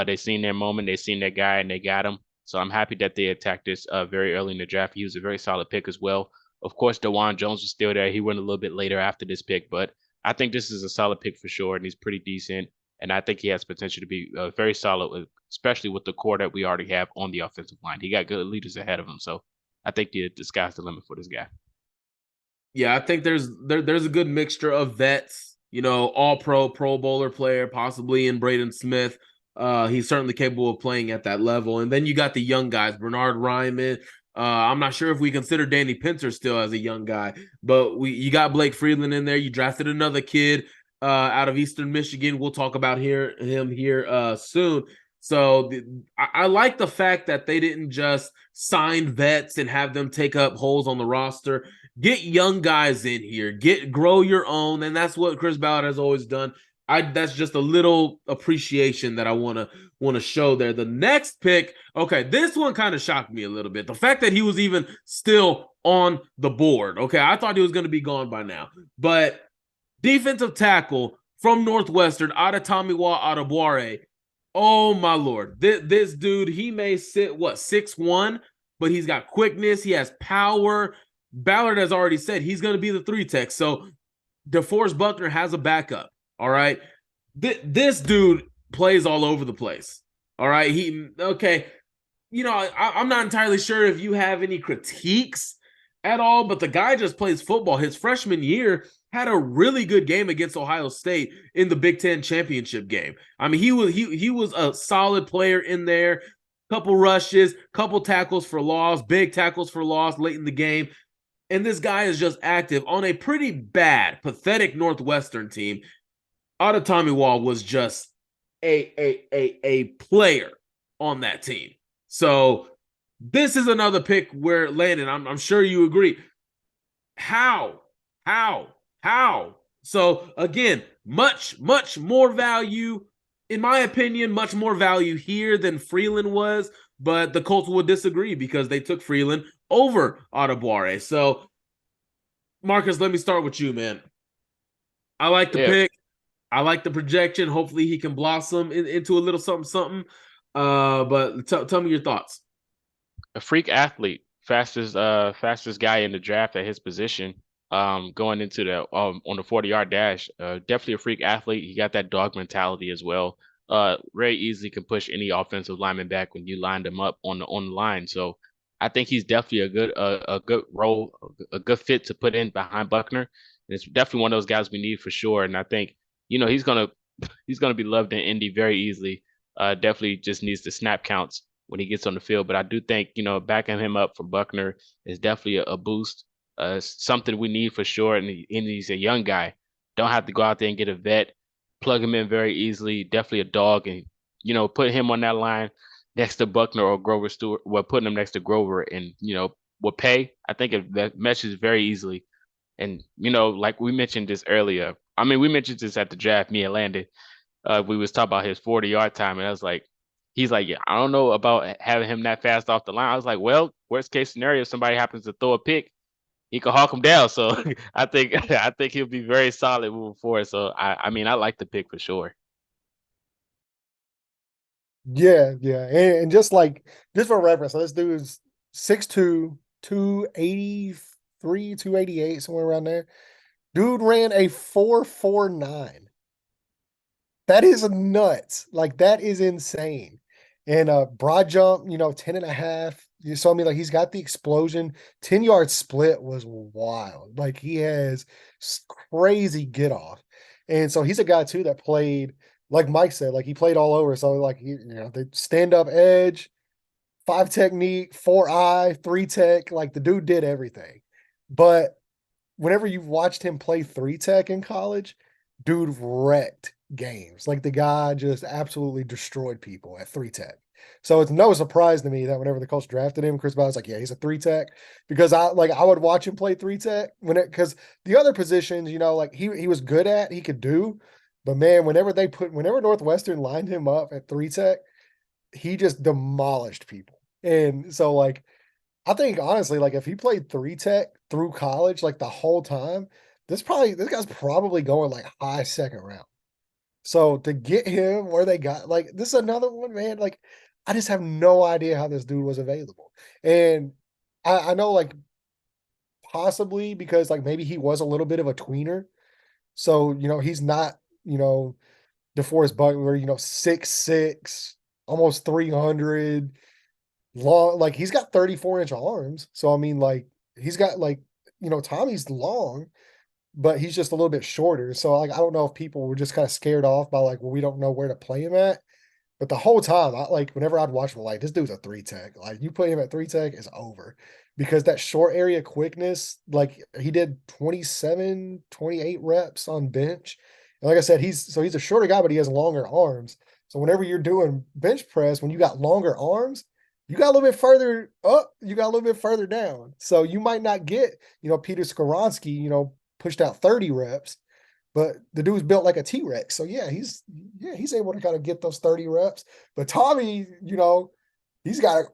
They seen their moment, they seen their guy, and they got him. So I'm happy that they attacked this very early in the draft. He was a very solid pick as well. Of course, DeJuan Jones was still there. He went a little bit later after this pick, but I think this is a solid pick for sure, and he's pretty decent. And I think he has potential to be very solid, especially with the core that we already have on the offensive line. He got good leaders ahead of him, so I think the sky's the limit for this guy. Yeah, I think there's a good mixture of vets, all pro bowler player, possibly in Braden Smith. He's certainly capable of playing at that level. And then you got the young guys, Bernard Ryman. I'm not sure if we consider Danny Pinter still as a young guy, but you got Blake Freeland in there. You drafted another kid out of Eastern Michigan. We'll talk about him here soon. So I like the fact that they didn't just sign vets and have them take up holes on the roster. Get young guys in here. Grow your own, and that's what Chris Ballard has always done. That's just a little appreciation that I want to show there. The next pick, okay, this one kind of shocked me a little bit. The fact that he was even still on the board. Okay, I thought he was going to be gone by now, but defensive tackle from Northwestern, Adetomiwa Adebawore. Oh my lord, this dude, he may sit 6'1", but he's got quickness. He has power. Ballard has already said he's going to be the 3 tech. So DeForest Buckner has a backup. All right. This dude plays all over the place. All right. I'm not entirely sure if you have any critiques at all, but the guy just plays football. His freshman year had a really good game against Ohio State in the Big Ten championship game. I mean, he was a solid player in there. Couple rushes, couple tackles for loss, big tackles for loss late in the game. And this guy is just active on a pretty bad, pathetic Northwestern team. Adetomiwa was just a player on that team. So this is another pick where Landon, I'm sure you agree. How? So again, much more value, in my opinion, much more value here than Freeland was. But the Colts would disagree because they took Freeland over Adebawore. So, Marcus, let me start with you, man. I like the pick. I like the projection. Hopefully he can blossom into a little something. But tell me your thoughts. A freak athlete, fastest guy in the draft at his position. Going into the on the 40-yard dash. Definitely a freak athlete. He got that dog mentality as well. Very easily can push any offensive lineman back when you lined him up on the line. So I think he's definitely a good role, a good fit to put in behind Buckner. And it's definitely one of those guys we need for sure. And I think he's gonna be loved in Indy very easily. Definitely just needs the snap counts when he gets on the field. But I do think backing him up for Buckner is definitely a boost. Something we need for sure. And he's a young guy. Don't have to go out there and get a vet. Plug him in very easily. Definitely a dog, and put him on that line next to Buckner or Grover Stewart. Well, putting him next to Grover, and will pay. I think that meshes very easily. And like we mentioned this earlier. I mean, we mentioned this at the draft. Me and Landon, we was talking about his 40-yard time, and I was like, he's like, yeah, I don't know about having him that fast off the line. I was like, well, worst case scenario, if somebody happens to throw a pick, he can hawk him down. So I think he'll be very solid moving forward. So I mean I like the pick for sure. Yeah, yeah. And just for reference, so this dude is 6'2", 283, 288, somewhere around there. Dude ran a 4.49. That is nuts. Like that is insane. And broad jump, 10 and a half. You saw me like he's got the explosion. 10-yard split was wild. Like he has crazy get off. And so he's a guy too that played, like Mike said, like he played all over. So like the stand up edge, 5 technique, 4 eye, 3 tech, like the dude did everything. But whenever you've watched him play 3 tech in college, dude wrecked games. Like the guy just absolutely destroyed people at 3 tech. So it's no surprise to me that whenever the Colts drafted him, Chris Ballard's like, yeah, he's a 3 tech, because I would watch him play 3 tech because the other positions, like he was good at, he could do, but man, whenever Northwestern lined him up at 3 tech, he just demolished people. And so like I think honestly, like if he played 3 tech through college, like the whole time, this guy's probably going like high second round. So to get him where they got, like, this is another one, man. Like, I just have no idea how this dude was available. And I know like possibly because like maybe he was a little bit of a tweener. So, he's not, DeForest Buckner, 6'6", almost 300 long, like he's got 34-inch arms. So I mean, like he's got like, Tommy's long, but he's just a little bit shorter. So like I don't know if people were just kind of scared off by like, well, we don't know where to play him at. But the whole time, whenever I'd watch him, like this dude's a 3 tech. Like you put him at 3 tech, it's over. Because that short area quickness, like he did 27, 28 reps on bench. And like I said, he's a shorter guy, but he has longer arms. So whenever you're doing bench press, when you got longer arms, you got a little bit further up, you got a little bit further down. So you might not get, Peter Skoronski, pushed out 30 reps, but the dude's built like a T-Rex. So yeah, he's able to kind of get those 30 reps. But Tommy, he's got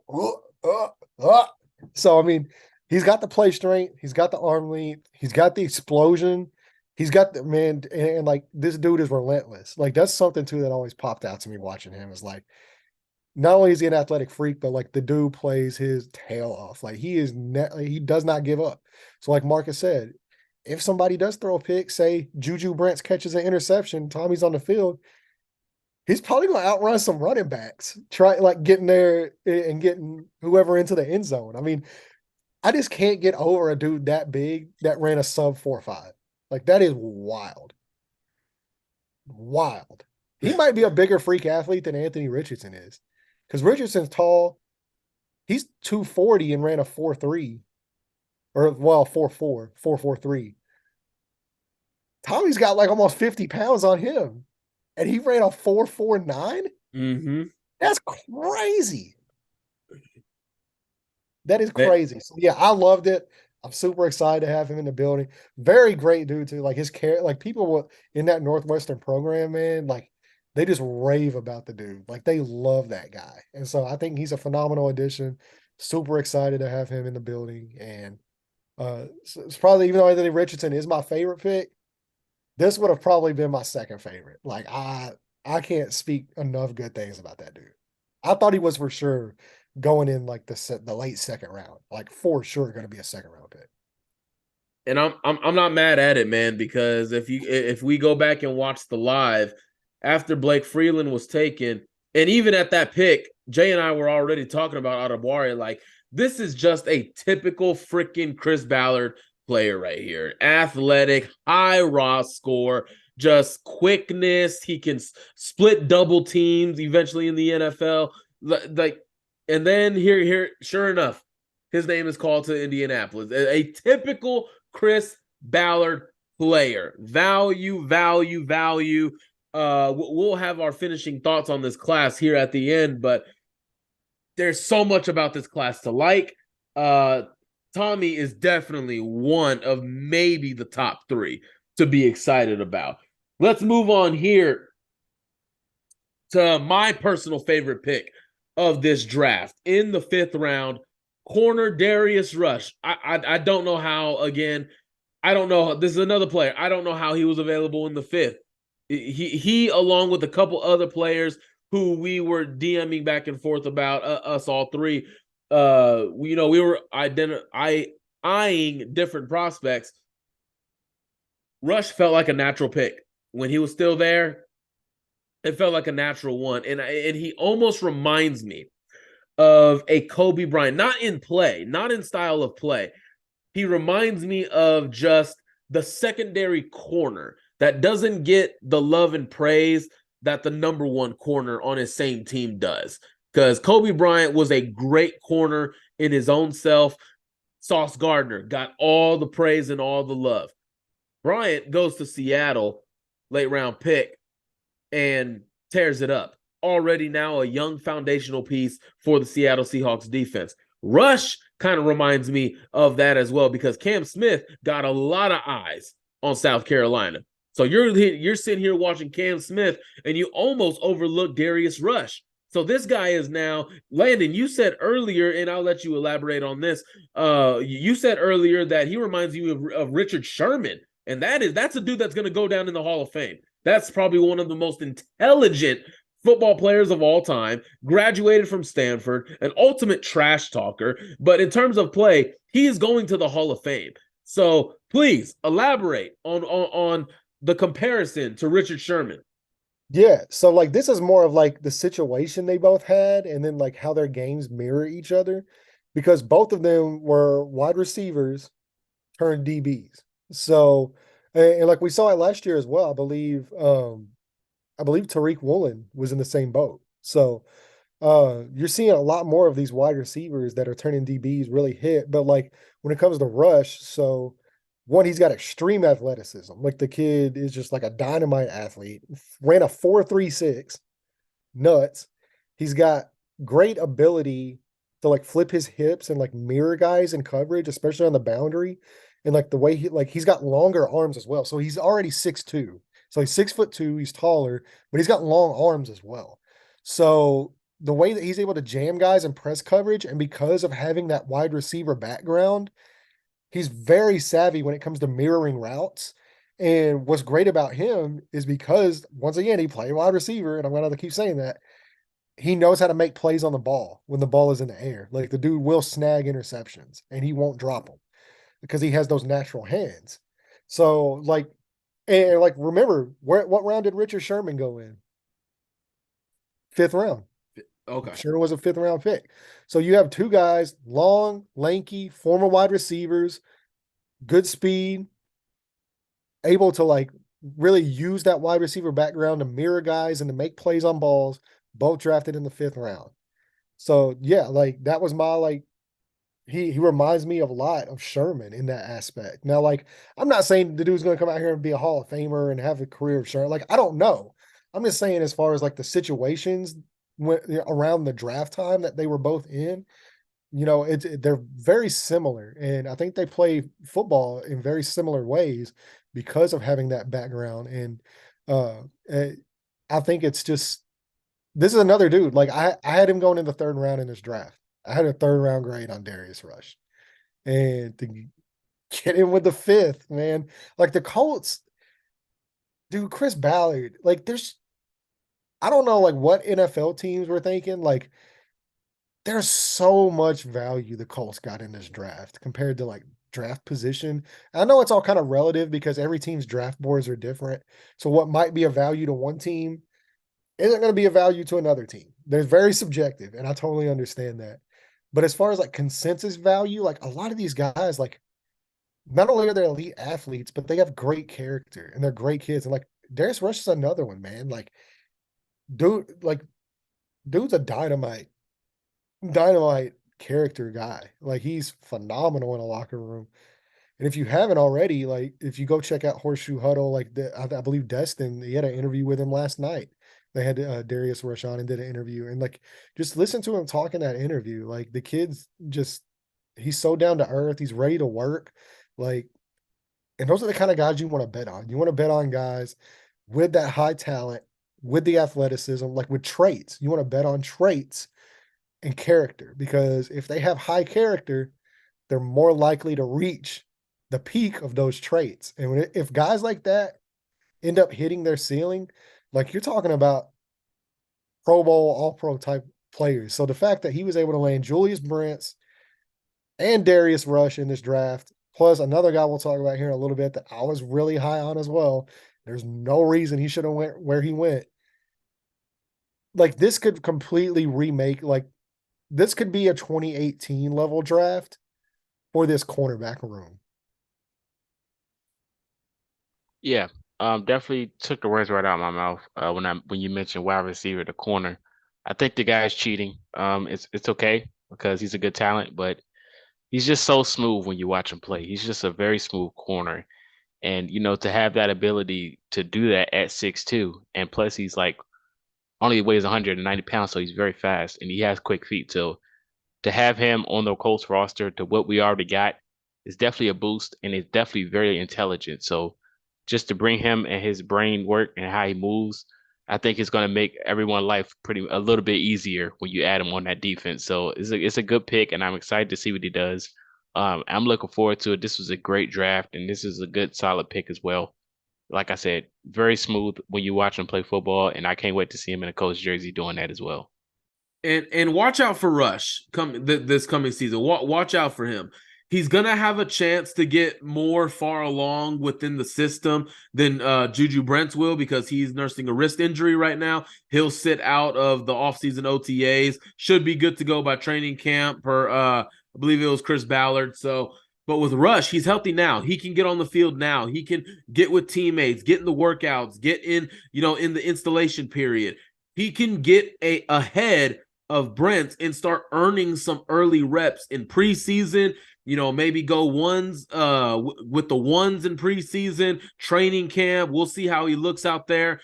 so I mean, he's got the play strength, he's got the arm length, he's got the explosion, he's got the man, and like this dude is relentless. Like that's something too that always popped out to me watching him is like, not only is he an athletic freak, but like the dude plays his tail off. Like he does not give up. So like Marcus said, if somebody does throw a pick, say Juju Brents catches an interception, Tommy's on the field, he's probably going to outrun some running backs, try like getting there and getting whoever into the end zone. I mean, I just can't get over a dude that big that ran a sub 4.5. Like that is wild. Wild. He might be a bigger freak athlete than Anthony Richardson is. Because Richardson's tall. He's 240 and ran a 4.3. Or, well, 4.4, 4.43. Tommy's got like almost 50 pounds on him. And he ran a 4.49? Mm-hmm. That's crazy. That is crazy. So, yeah, I loved it. I'm super excited to have him in the building. Very great dude, too. Like, his care, like, people in that Northwestern program, man, like, they just rave about the dude. Like, they love that guy. And so I think he's a phenomenal addition. Super excited to have him in the building. And so it's probably, even though Anthony Richardson is my favorite pick, this would have probably been my second favorite. Like, I can't speak enough good things about that dude. I thought he was for sure going in like the late second round, like for sure going to be a second round pick. And I'm not mad at it, man, because if we go back and watch the live after Blake Freeland was taken, and even at that pick, Jay and I were already talking about Adebawore, like this is just a typical freaking Chris Ballard player right here. Athletic, high raw score, just quickness. He can split double teams eventually in the NFL. Like, and then here, sure enough, his name is called to Indianapolis. A typical Chris Ballard player. Value. We'll have our finishing thoughts on this class here at the end, but there's so much about this class to like. Tommy is definitely one of maybe the top 3 to be excited about. Let's move on here to my personal favorite pick of this draft. In the 5th round, corner Darius Rush. I don't know how. Again, I don't know. This is another player. I don't know how he was available in the fifth. He along with a couple other players who we were DMing back and forth about, us all three. We were eyeing different prospects. Rush felt like a natural pick when he was still there. It felt like a natural one, and he almost reminds me of a Kobe Bryant, not in play, not in style of play. He reminds me of just the secondary corner that doesn't get the love and praise that the number one corner on his same team does. Because Kobe Bryant was a great corner in his own self. Sauce Gardner got all the praise and all the love. Bryant goes to Seattle, late round pick, and tears it up. Already now a young foundational piece for the Seattle Seahawks defense. Rush kind of reminds me of that as well, because Cam Smith got a lot of eyes on South Carolina. So you're sitting here watching Cam Smith and you almost overlook Darius Rush. So this guy is now, Landon, you said earlier, and I'll let you elaborate on this. You said earlier that he reminds you of Richard Sherman. And that's a dude that's going to go down in the Hall of Fame. That's probably one of the most intelligent football players of all time, graduated from Stanford, an ultimate trash talker. But in terms of play, he is going to the Hall of Fame. So please elaborate on the comparison to Richard Sherman. Yeah, so like this is more of like the situation they both had, and then like how their games mirror each other, because both of them were wide receivers turned DBs. So, and like we saw it last year as well, I believe Tariq Woolen was in the same boat. So, you're seeing a lot more of these wide receivers that are turning DBs really hit. But like when it comes to Rush, so one, he's got extreme athleticism. Like the kid is just like a dynamite athlete. Ran a 4.36, nuts. He's got great ability to like flip his hips and like mirror guys in coverage, especially on the boundary. And like the way he's got longer arms as well. So he's already 6'2". So he's 6'2", he's taller, but he's got long arms as well. So the way that he's able to jam guys in press coverage, and because of having that wide receiver background, he's very savvy when it comes to mirroring routes. And what's great about him is because, once again, he played wide receiver, and I'm going to keep saying that, he knows how to make plays on the ball when the ball is in the air. Like the dude will snag interceptions, and he won't drop them because he has those natural hands. So like, and like, remember, what round did Richard Sherman go in? 5th round. Okay. Sherman was a 5th round pick. So you have two guys, long, lanky, former wide receivers, good speed, able to like really use that wide receiver background to mirror guys and to make plays on balls, both drafted in the 5th round. So yeah, like that was my like, he reminds me of a lot of Sherman in that aspect. Now, like, I'm not saying the dude's going to come out here and be a Hall of Famer and have a career of Sherman. Like, I don't know. I'm just saying, as far as like the situations around the draft time that they were both in, they're very similar. And I think they play football in very similar ways because of having that background. And I think it's just, this is another dude. Like, I had him going in the 3rd round in this draft. I had a 3rd round grade on Darius Rush, and to get him with the 5th, man, like the Colts, dude, Chris Ballard, like I don't know, like what NFL teams were thinking. Like there's so much value the Colts got in this draft compared to like draft position. I know it's all kind of relative because every team's draft boards are different. So what might be a value to one team isn't going to be a value to another team. They're very subjective, and I totally understand that. But as far as like consensus value, like a lot of these guys, like not only are they elite athletes, but they have great character and they're great kids. And like Darius Rush is another one, man. Like, dude's a dynamite character guy. Like he's phenomenal in a locker room. And if you haven't already, like if you go check out Horseshoe Huddle, like I believe Destin, he had an interview with him last night. They had Darius Rush on and did an interview, and like just listen to him talk in that interview. Like the kid's just, he's so down to earth. He's ready to work. Like, and those are the kind of guys you want to bet on. You want to bet on guys with that high talent, with the athleticism, like with traits. You want to bet on traits and character, because if they have high character, they're more likely to reach the peak of those traits. And if guys like that end up hitting their ceiling, like you're talking about Pro Bowl, All Pro type players. So the fact that he was able to land Julius Brents and Darius Rush in this draft, plus another guy we'll talk about here in a little bit that I was really high on as well. There's no reason he should have went where he went. Like this could completely remake, like this could be a 2018 level draft for this cornerback room. Yeah, definitely took the words right out of my mouth when you mentioned wide receiver, the corner. I think the guy's cheating. It's okay because he's a good talent, but he's just so smooth when you watch him play. He's just a very smooth corner, and to have that ability to do that at 6'2", and plus he's like only weighs 190 pounds, so he's very fast and he has quick feet. So to have him on the Colts roster to what we already got is definitely a boost, and it's definitely very intelligent. So just to bring him and his brain work and how he moves, I think it's going to make everyone's life a little bit easier when you add him on that defense. So it's a good pick, and I'm excited to see what he does. I'm looking forward to it. This was a great draft, and this is a good solid pick as well. Like I said, very smooth when you watch him play football, and I can't wait to see him in a Colts jersey doing that as well. And watch out for Rush this coming season. Watch out for him. He's gonna have a chance to get more far along within the system than Juju Brents will, because he's nursing a wrist injury right now. He'll sit out of the offseason OTAs. Should be good to go by training camp per I believe it was Chris Ballard. So, but with Rush, he's healthy now. He can get on the field now. He can get with teammates, get in the workouts, get in, in the installation period. He can get ahead of Brent and start earning some early reps in preseason. Maybe go ones with the ones in preseason, training camp. We'll see how he looks out there.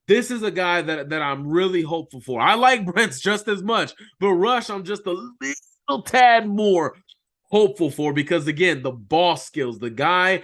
This is a guy that I'm really hopeful for. I like Brent's just as much, but Rush, I'm just a little tad more hopeful for, because again, the ball skills, the guy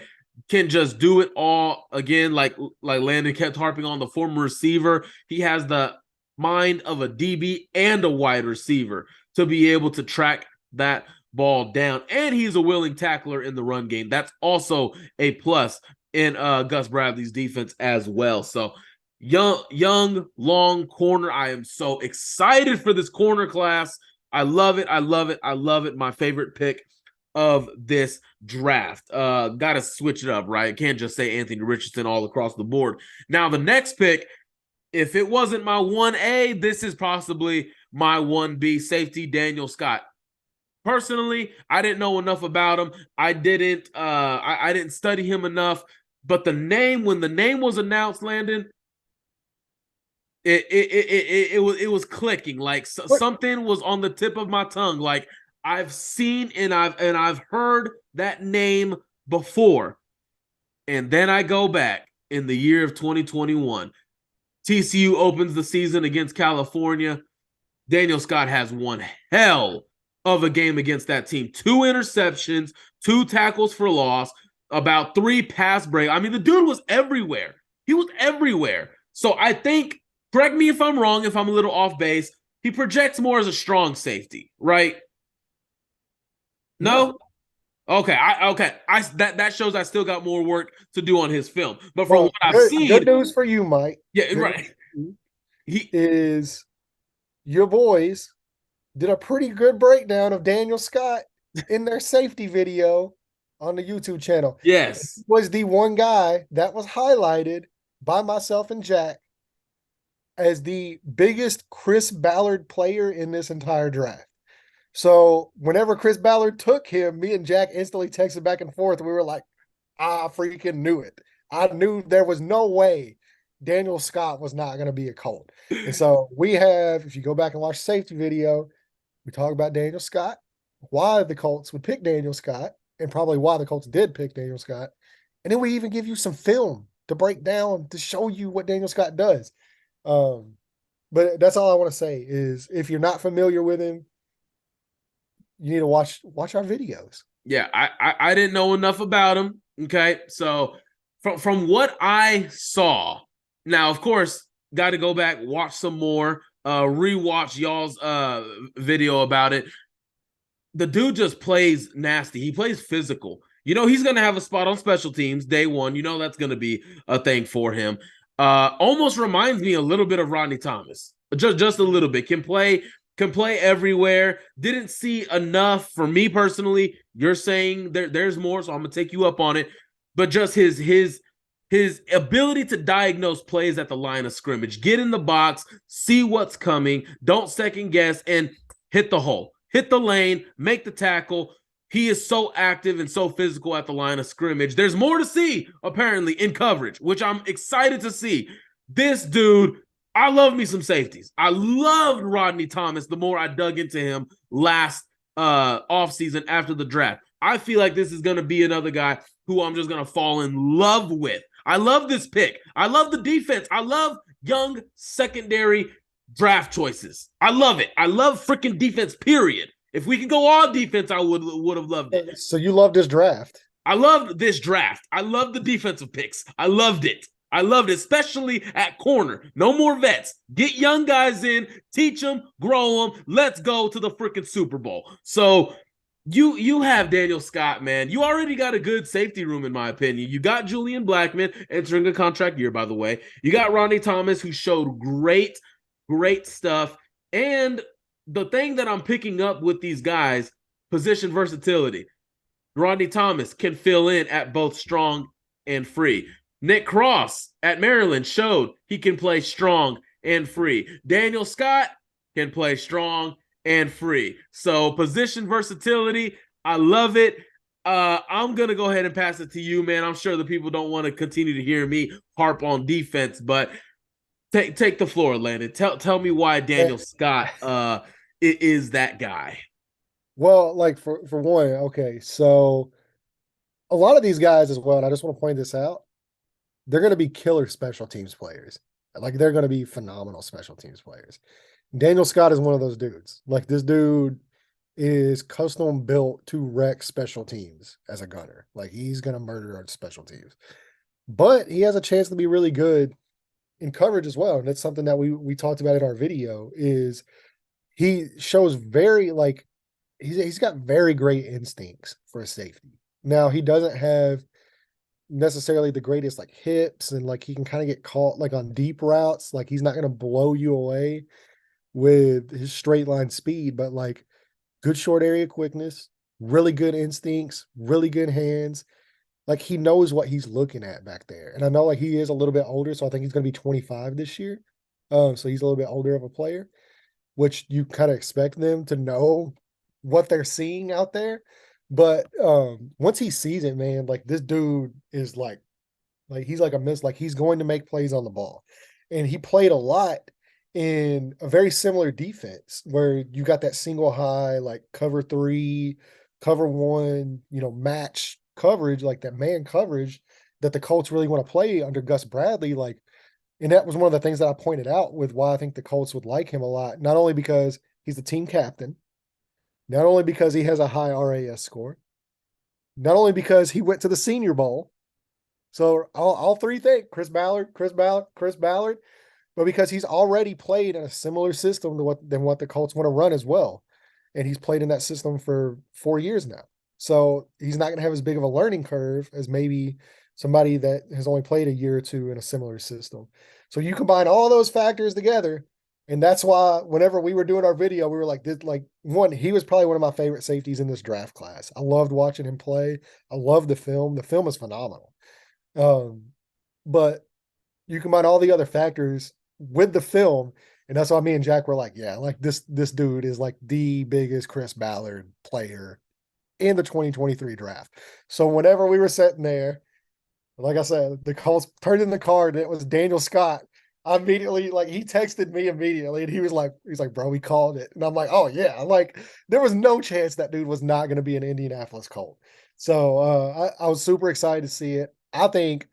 can just do it all. Again, like Landon kept harping on, the former receiver, he has the mind of a DB and a wide receiver to be able to track that ball down, and he's a willing tackler in the run game. That's also a plus in Gus Bradley's defense as well. So young long corner. I am so excited for this corner class. I love it. My favorite pick of this draft. Gotta switch it up, right? Can't just say Anthony Richardson all across the board. Now the next pick, if it wasn't my 1A, this is possibly my 1B, safety Daniel Scott. Personally, I didn't know enough about him. I didn't study him enough. But when the name was announced, Landon, it was clicking. Like something was on the tip of my tongue. Like I've seen and I've heard that name before. And then I go back in the year of 2021. TCU opens the season against California. Daniel Scott has one hell of a game against that team. 2 interceptions, 2 tackles for loss, about 3 pass break. I mean, the dude was everywhere. He was everywhere. So I think, correct me if I'm wrong, if I'm a little off base, he projects more as a strong safety, right? No? Okay, that shows I still got more work to do on his film. But from what I've seen, good news for you, Mike. Yeah, right. Your boys did a pretty good breakdown of Daniel Scott in their safety video on the YouTube channel. Yes. He was the one guy that was highlighted by myself and Jack as the biggest Chris Ballard player in this entire draft. So whenever Chris Ballard took him, me and Jack instantly texted back and forth. We were like, I freaking knew it. I knew there was no way Daniel Scott was not going to be a Colt. And so we have, if you go back and watch the safety video, we talk about Daniel Scott, why the Colts would pick Daniel Scott, and probably why the Colts did pick Daniel Scott. And then we even give you some film to break down to show you what Daniel Scott does. But that's all I want to say is if you're not familiar with him, you need to watch our videos. Yeah, I didn't know enough about him. Okay, so from what I saw, now of course got to go back watch some more rewatch y'all's video about it. The dude just plays nasty. He plays physical. You know, he's going to have a spot on special teams day one. You know, that's going to be a thing for him. Almost reminds me a little bit of Rodney Thomas. Just a little bit. Can play everywhere. Didn't see enough for me personally. You're saying there's more, so I'm going to take you up on it. But just his ability to diagnose plays at the line of scrimmage, get in the box, see what's coming, don't second guess, and hit the hole. Hit the lane, make the tackle. He is so active and so physical at the line of scrimmage. There's more to see, apparently, in coverage, which I'm excited to see. This dude, I love me some safeties. I loved Rodney Thomas the more I dug into him last offseason after the draft. I feel like this is going to be another guy who I'm just going to fall in love with. I love this pick. I love the defense. I love young secondary draft choices. I love it. I love freaking defense, period. If we could go all defense, I would have loved it. So you love this draft? I loved this draft. I loved the defensive picks. I loved it. I loved it, especially at corner. No more vets. Get young guys in, teach them, grow them. Let's go to the freaking Super Bowl. So you have Daniel Scott, man. You already got a good safety room, in my opinion. You got Julian Blackmon entering a contract year, by the way. You got Rodney Thomas, who showed great stuff. And the thing that I'm picking up with these guys, position versatility. Rodney Thomas can fill in at both strong and free. Nick Cross at Maryland showed he can play strong and free. Daniel Scott can play strong and free. So position versatility, I love it. I'm going to go ahead and pass it to you, man. I'm sure the people don't want to continue to hear me harp on defense, but take the floor, Landon. Tell me why Daniel Scott is that guy. Well, like for one, okay, so a lot of these guys as well, and I just want to point this out, they're going to be killer special teams players. Like they're going to be phenomenal special teams players. Daniel Scott is one of those dudes. Like this dude is custom built to wreck special teams as a gunner. Like he's going to murder our special teams. But he has a chance to be really good in coverage as well. And that's something that we talked about in our video is he shows very like he's got very great instincts for a safety. Now he doesn't have necessarily the greatest like hips and like he can kind of get caught like on deep routes. Like he's not going to blow you away with his straight line speed, but like good short area quickness, really good instincts, really good hands. Like he knows what he's looking at back there. And I know like he is a little bit older, so I think he's going to be 25 this year. So he's a little bit older of a player, which you kind of expect them to know what they're seeing out there. But once he sees it, man, like this dude is like he's like a miss, like he's going to make plays on the ball. And he played a lot in a very similar defense where you got that single high, like cover 3, cover 1, match coverage, like that man coverage that the Colts really want to play under Gus Bradley. Like, and that was one of the things that I pointed out with why I think the Colts would like him a lot, not only because he's the team captain, not only because he has a high RAS score, not only because he went to the Senior Bowl. So all three things, Chris Ballard, but because he's already played in a similar system than what the Colts want to run as well. And he's played in that system for 4 years now. So he's not going to have as big of a learning curve as maybe somebody that has only played a year or two in a similar system. So you combine all those factors together, and that's why whenever we were doing our video, we were like, he was probably one of my favorite safeties in this draft class. I loved watching him play. I love the film. The film is phenomenal. But you combine all the other factors with the film, and that's why me and Jack were like, yeah, like this dude is like the biggest Chris Ballard player in the 2023 draft. So whenever we were sitting there, like I said, the Colts turned in the card and it was Daniel Scott. I immediately, like, he texted me immediately and he's like, bro, we called it. And I'm like, oh yeah. Like there was no chance that dude was not going to be an Indianapolis Colt. So I was super excited to see it. I think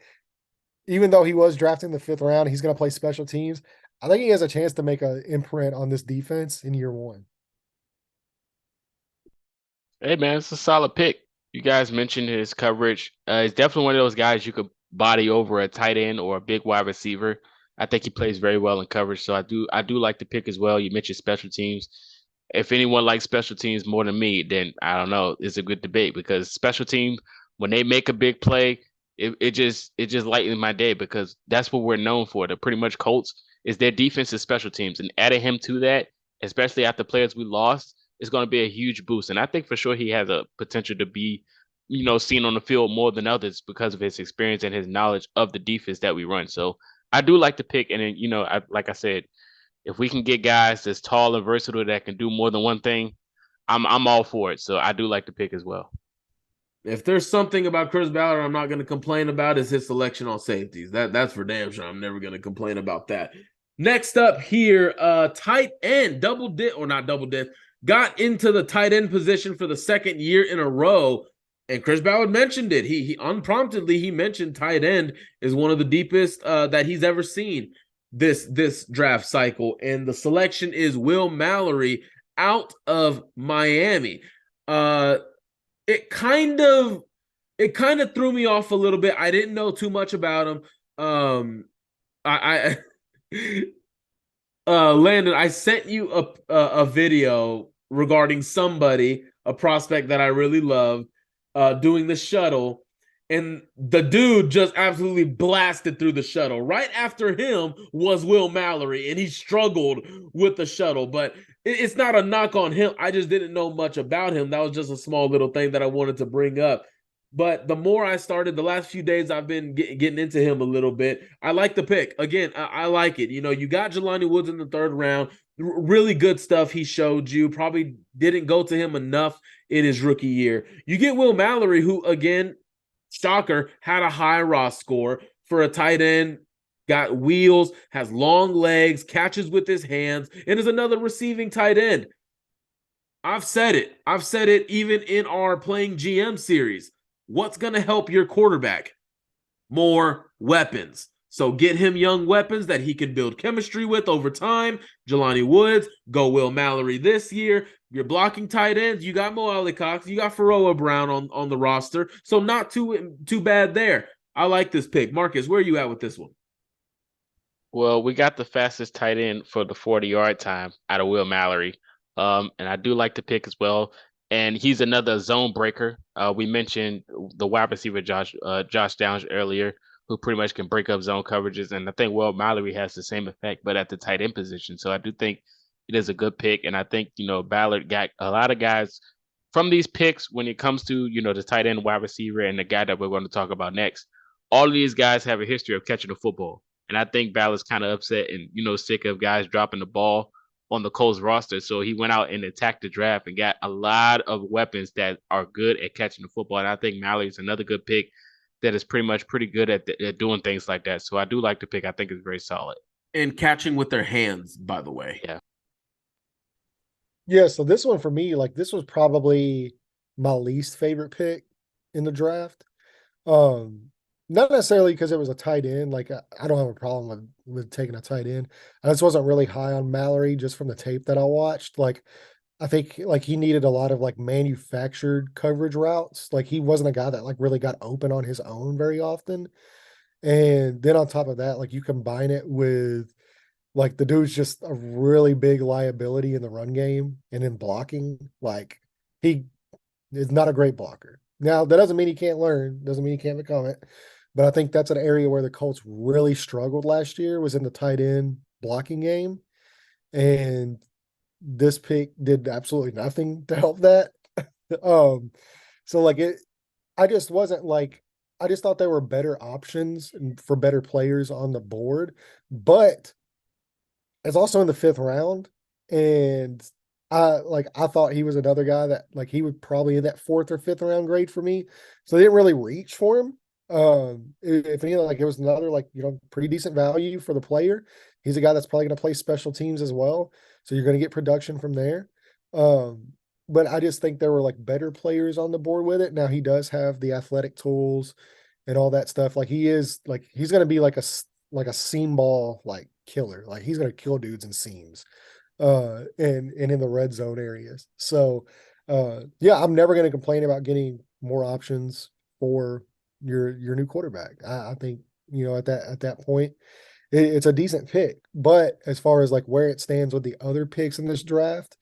even though he was drafted in the 5th round, he's going to play special teams. I think he has a chance to make an imprint on this defense in year 1. Hey man, it's a solid pick. You guys mentioned his coverage. He's definitely one of those guys you could body over a tight end or a big wide receiver. I think he plays very well in coverage. So I do like the pick as well. You mentioned special teams. If anyone likes special teams more than me, then I don't know. It's a good debate because special team, when they make a big play, it just lightens my day because that's what we're known for. The pretty much Colts is their defense and special teams, and adding him to that, especially after players we lost, is going to be a huge boost. And I think for sure he has a potential to be, seen on the field more than others because of his experience and his knowledge of the defense that we run. So I do like the pick, and then like I said, if we can get guys that's tall and versatile that can do more than one thing, I'm all for it. So I do like the pick as well. If there's something about Chris Ballard I'm not going to complain about, is his selection on safeties. That's for damn sure. I'm never going to complain about that. Next up here, tight end, not double dip, got into the tight end position for the second year in a row. And Chris Ballard mentioned it. He unpromptedly, he mentioned tight end is one of the deepest that he's ever seen this draft cycle. And the selection is Will Mallory out of Miami. It kind of threw me off a little bit. I didn't know too much about him. I Landon, I sent you a video regarding somebody, a prospect that I really loved, doing the shuttle, and the dude just absolutely blasted through the shuttle. Right after him was Will Mallory, and he struggled with the shuttle, but it's not a knock on him. I just didn't know much about him. That was just a small little thing that I wanted to bring up. But the more I started, the last few days I've been getting into him a little bit. I like the pick. Again, I like it. You got Jelani Woods in the third round. Really good stuff he showed you. Probably didn't go to him enough in his rookie year. You get Will Mallory, who, again, shocker, had a high raw score for a tight end. Got wheels, has long legs, catches with his hands, and is another receiving tight end. I've said it even in our playing GM series. What's going to help your quarterback? More weapons. So get him young weapons that he can build chemistry with over time. Jelani Woods, go Will Mallory this year. You're blocking tight ends. You got Mo Alley-Cox. You got Faroa Brown on the roster. So not too bad there. I like this pick. Marcus, where are you at with this one? Well, we got the fastest tight end for the 40-yard time out of Will Mallory. And I do like the pick as well. And he's another zone breaker. We mentioned the wide receiver Josh Downs earlier, who pretty much can break up zone coverages. And I think Will Mallory has the same effect, but at the tight end position. So I do think it is a good pick. And I think, Ballard got a lot of guys from these picks when it comes to, the tight end wide receiver and the guy that we're going to talk about next. All of these guys have a history of catching the football. And I think Ballard's kind of upset and, sick of guys dropping the ball on the Colts roster. So he went out and attacked the draft and got a lot of weapons that are good at catching the football. And I think Mallory's another good pick that is pretty good at doing things like that. So I do like the pick. I think it's very solid. And catching with their hands, by the way. Yeah. Yeah, so this one for me, this was probably my least favorite pick in the draft. Not necessarily because it was a tight end. I don't have a problem with taking a tight end. I just wasn't really high on Mallory just from the tape that I watched. I think he needed a lot of manufactured coverage routes. He wasn't a guy that really got open on his own very often. And then on top of that, you combine it with the dude's just a really big liability in the run game and in blocking. He is not a great blocker. Now, that doesn't mean he can't learn, doesn't mean he can't become it. But I think that's an area where the Colts really struggled last year, was in the tight end blocking game. And this pick did absolutely nothing to help that. I just wasn't I just thought there were better options for better players on the board. But it's also in the 5th round. And I thought he was another guy that he would probably in that 4th or 5th round grade for me. So they didn't really reach for him. If anything, it was another pretty decent value for the player. He's a guy that's probably going to play special teams as well, so you're going to get production from there. But I just think there were better players on the board with it. Now he does have the athletic tools and all that stuff. He's going to be a seam ball killer. He's going to kill dudes in seams, and in the red zone areas. So yeah, I'm never going to complain about getting more options for your new quarterback. I think at that point, it's a decent pick. But as far as like where it stands with the other picks in this draft,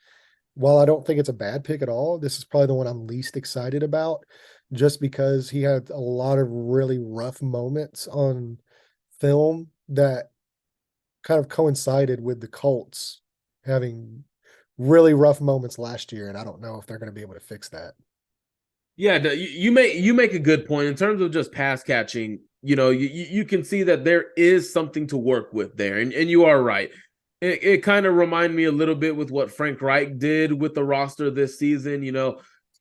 while I don't think it's a bad pick at all, this is probably the one I'm least excited about, just because he had a lot of really rough moments on film that kind of coincided with the Colts having really rough moments last year, and I don't know if they're going to be able to fix that. Yeah, you make a good point in terms of just pass catching. You can see that there is something to work with there, and you are right. It kind of reminded me a little bit with what Frank Reich did with the roster this season.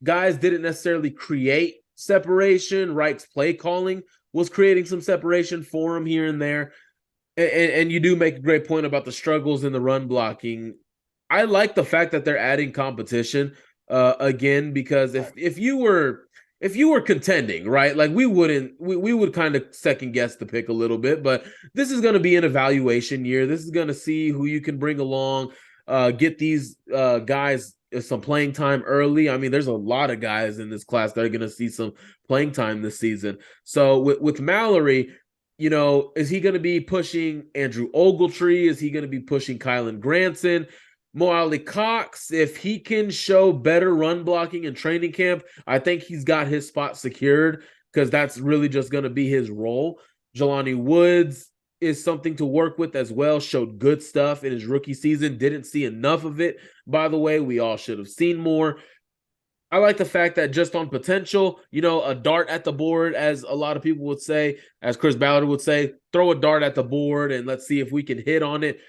Guys didn't necessarily create separation. Reich's play calling was creating some separation for him here and there. And you do make a great point about the struggles in the run blocking. I like the fact that they're adding competition again, because if you were contending, right, like we would kind of second guess the pick a little bit, but this is going to be an evaluation year. This is going to see who you can bring along, get these guys some playing time early. I mean, there's a lot of guys in this class that are going to see some playing time this season. So with Mallory, is he going to be pushing Andrew Ogletree? Is he going to be pushing Kylan Granson? Mo Ali Cox, if he can show better run blocking in training camp, I think he's got his spot secured, because that's really just going to be his role. Jelani Woods is something to work with as well. Showed good stuff in his rookie season. Didn't see enough of it, by the way. We all should have seen more. I like the fact that just on potential, a dart at the board, as a lot of people would say, as Chris Ballard would say, throw a dart at the board and let's see if we can hit on it.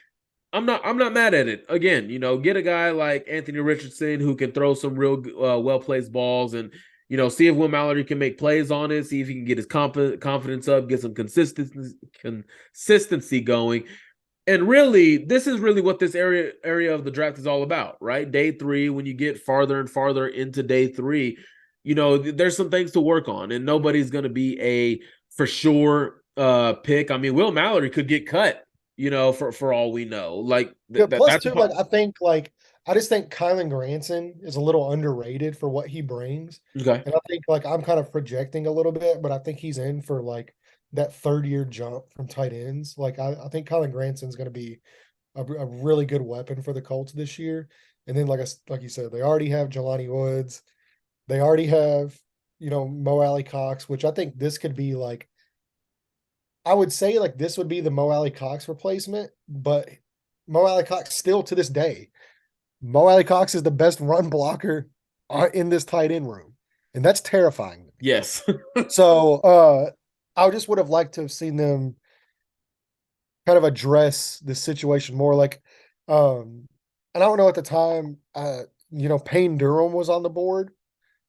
I'm not mad at it. Again, get a guy like Anthony Richardson who can throw some real well-placed balls, and see if Will Mallory can make plays on it, see if he can get his confidence up, get some consistency going. And really, this is really what this area of the draft is all about, right? Day 3, when you get farther and farther into day 3, there's some things to work on, and nobody's going to be a for sure pick. I mean, Will Mallory could get cut, for all we know. Like Yeah, plus that's too, like I think I just think Kylan Granson is a little underrated for what he brings. okay. And I think like I'm kind of projecting a little bit, but I think he's in for like that third year jump from tight ends. Like I think Kylan Granson's going to be a really good weapon for the Colts this year. And then like you said, they already have Jelani Woods. They already have, Mo Alley Cox, which I think this could be like, I would say like this would be the Mo Alley Cox replacement, but Mo Alley Cox still to this day, Mo Alley Cox is the best run blocker in this tight end room. And that's terrifying. Yes. So I just would have liked to have seen them kind of address this situation more. Like, and I don't know at the time, Payne Durham was on the board,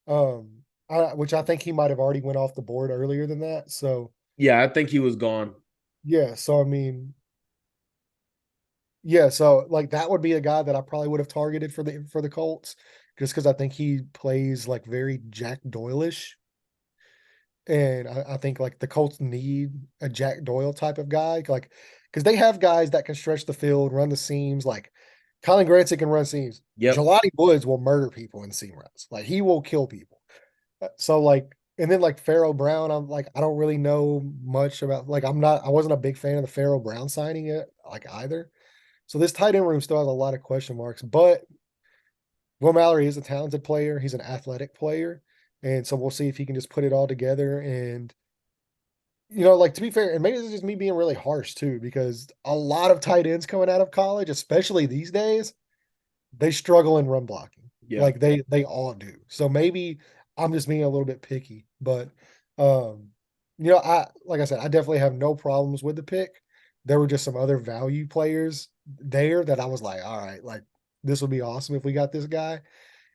which I think he might have already went off the board earlier than that. So Yeah, I think he was gone. yeah, so I mean, yeah, so like that would be a guy that I probably would have targeted for the Colts, just because I think he plays like very Jack Doyle-ish. And I think like the Colts need a Jack Doyle type of guy, like because they have guys that can stretch the field, run the seams. Like Colin Granson can run seams. Yep. Jelani Woods will murder people in seam routes. Like he will kill people. So like, and then like Pharaoh Brown, I'm like I don't really know much about. Like I wasn't a big fan of the Pharaoh Brown signing it like either. So this tight end room still has a lot of question marks, but Will Mallory is a talented player. He's an athletic player. And so we'll see if he can just put it all together. And, like to be fair, and maybe this is just me being really harsh too, because a lot of tight ends coming out of college, especially these days, they struggle in run blocking. Yeah. Like they all do. So maybe I'm just being a little bit picky. But like I said, I definitely have no problems with the pick. There were just some other value players there that I was like, all right, like this would be awesome if we got this guy.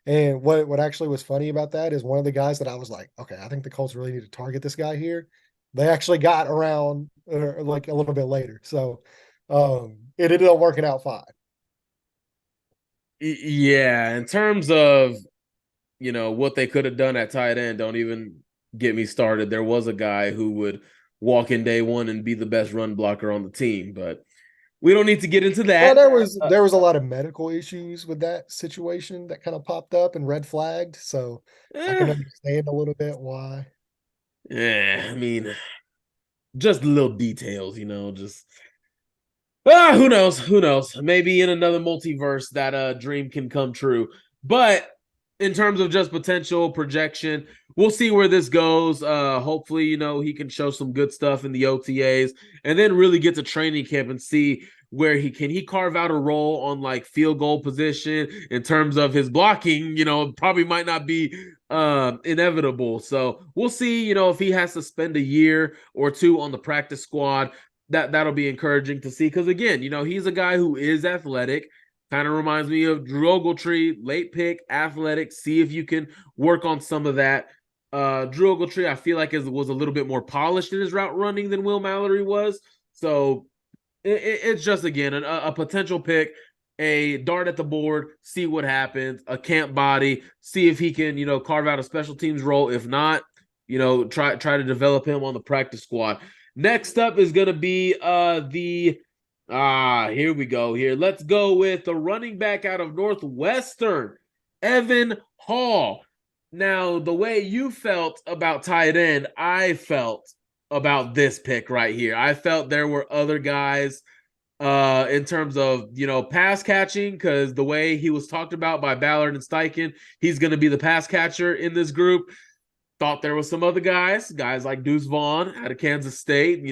And what actually was funny about that is one of the guys that I was like, okay, I think the Colts really need to target this guy here. They actually got around like a little bit later. So it ended up working out fine. Yeah, in terms of what they could have done at tight end, don't even get me started. There was a guy who would walk in day 1 and be the best run blocker on the team, but we don't need to get into that. Well, there was a lot of medical issues with that situation that kind of popped up and red flagged. So I can understand a little bit why. Yeah, I mean, just little details, just Who knows? Who knows? Maybe in another multiverse that dream can come true. But in terms of just potential projection, we'll see where this goes. Hopefully, he can show some good stuff in the OTAs and then really get to training camp and see where he carve out a role on like field goal position in terms of his blocking, probably might not be inevitable. So we'll see, if he has to spend a year or two on the practice squad. That'll be encouraging to see because again, he's a guy who is athletic. Kind of reminds me of Drew Ogletree, late pick, athletic. See if you can work on some of that. Drew Ogletree, I feel like was a little bit more polished in his route running than Will Mallory was. So it's just again a potential pick, a dart at the board, see what happens, a camp body, see if he can carve out a special teams role. If not, try to develop him on the practice squad. Next up is gonna be here we go. Here, let's go with the running back out of Northwestern, Evan Hall. Now, the way you felt about tight end, I felt about this pick right here. I felt there were other guys in terms of pass catching, because the way he was talked about by Ballard and Steichen, he's going to be the pass catcher in this group. Thought there was some other guys like Deuce Vaughn out of Kansas State,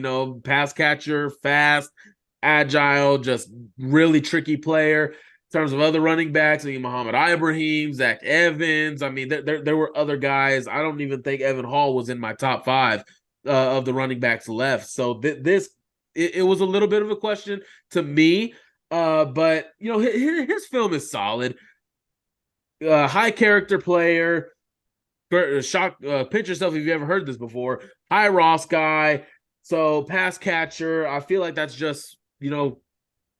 pass catcher, fast, agile, just really tricky player. In terms of other running backs, Muhammad Ibrahim, Zach Evans. I mean, there were other guys. I don't even think Evan Hall was in my top 5 of the running backs left. So it was a little bit of a question to me. But his film is solid. High character player. Pinch yourself if you ever heard this before. High Ross guy. So pass catcher. I feel like that's just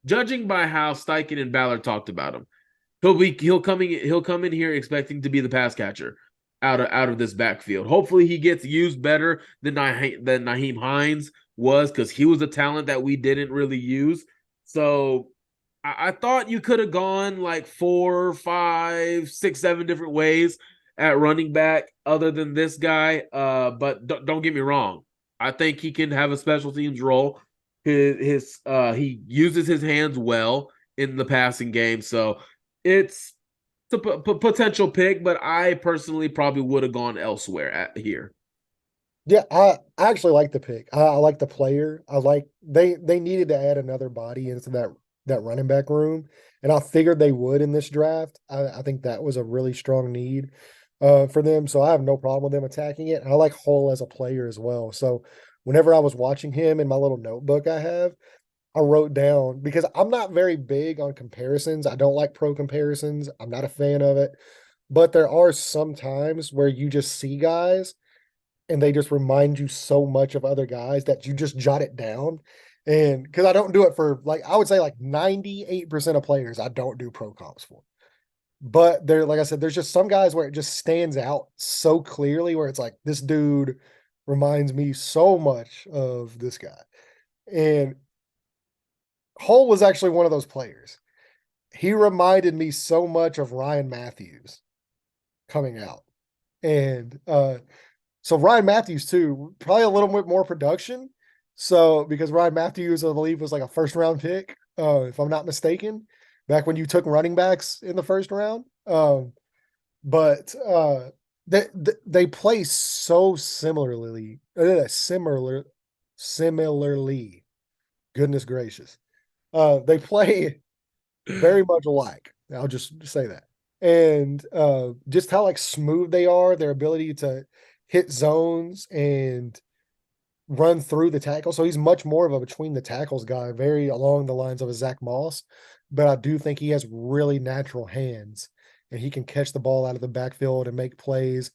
judging by how Steichen and Ballard talked about him, he'll come in here expecting to be the pass catcher out of this backfield. Hopefully he gets used better than Nyheim Hines was, because he was a talent that we didn't really use. So I thought you could have gone like 4, 5, 6, 7 different ways at running back other than this guy. But don't get me wrong. I think he can have a special teams role. He uses his hands well in the passing game. So it's a potential pick, but I personally probably would have gone elsewhere here. Yeah, I actually like the pick. I like the player. I like they needed to add another body into that running back room, and I figured they would in this draft. I think that was a really strong need for them. So I have no problem with them attacking it. And I like Hull as a player as well. So whenever I was watching him in my little notebook I wrote down, because I'm not very big on comparisons. I don't like pro comparisons. I'm not a fan of it. But there are some times where you just see guys and they just remind you so much of other guys that you just jot it down. And because I don't do it for, like, I would say like 98% of players, I don't do pro comps for. But there, like I said, there's just some guys where it just stands out so clearly, where it's like, this dude reminds me so much of this guy. And Hull was actually one of those players. He reminded me so much of Ryan Matthews coming out. And so Ryan Matthews too, probably a little bit more production. So because Ryan Matthews, I believe, was like a first round pick, if I'm not mistaken, back when you took running backs in the first round. But they play so similarly. Similarly. Goodness gracious. They play very much alike. I'll just say that. And just how like smooth they are, their ability to hit zones and run through the tackle. So he's much more of a between the tackles guy, very along the lines of a Zach Moss. But I do think he has really natural hands and he can catch the ball out of the backfield and make plays.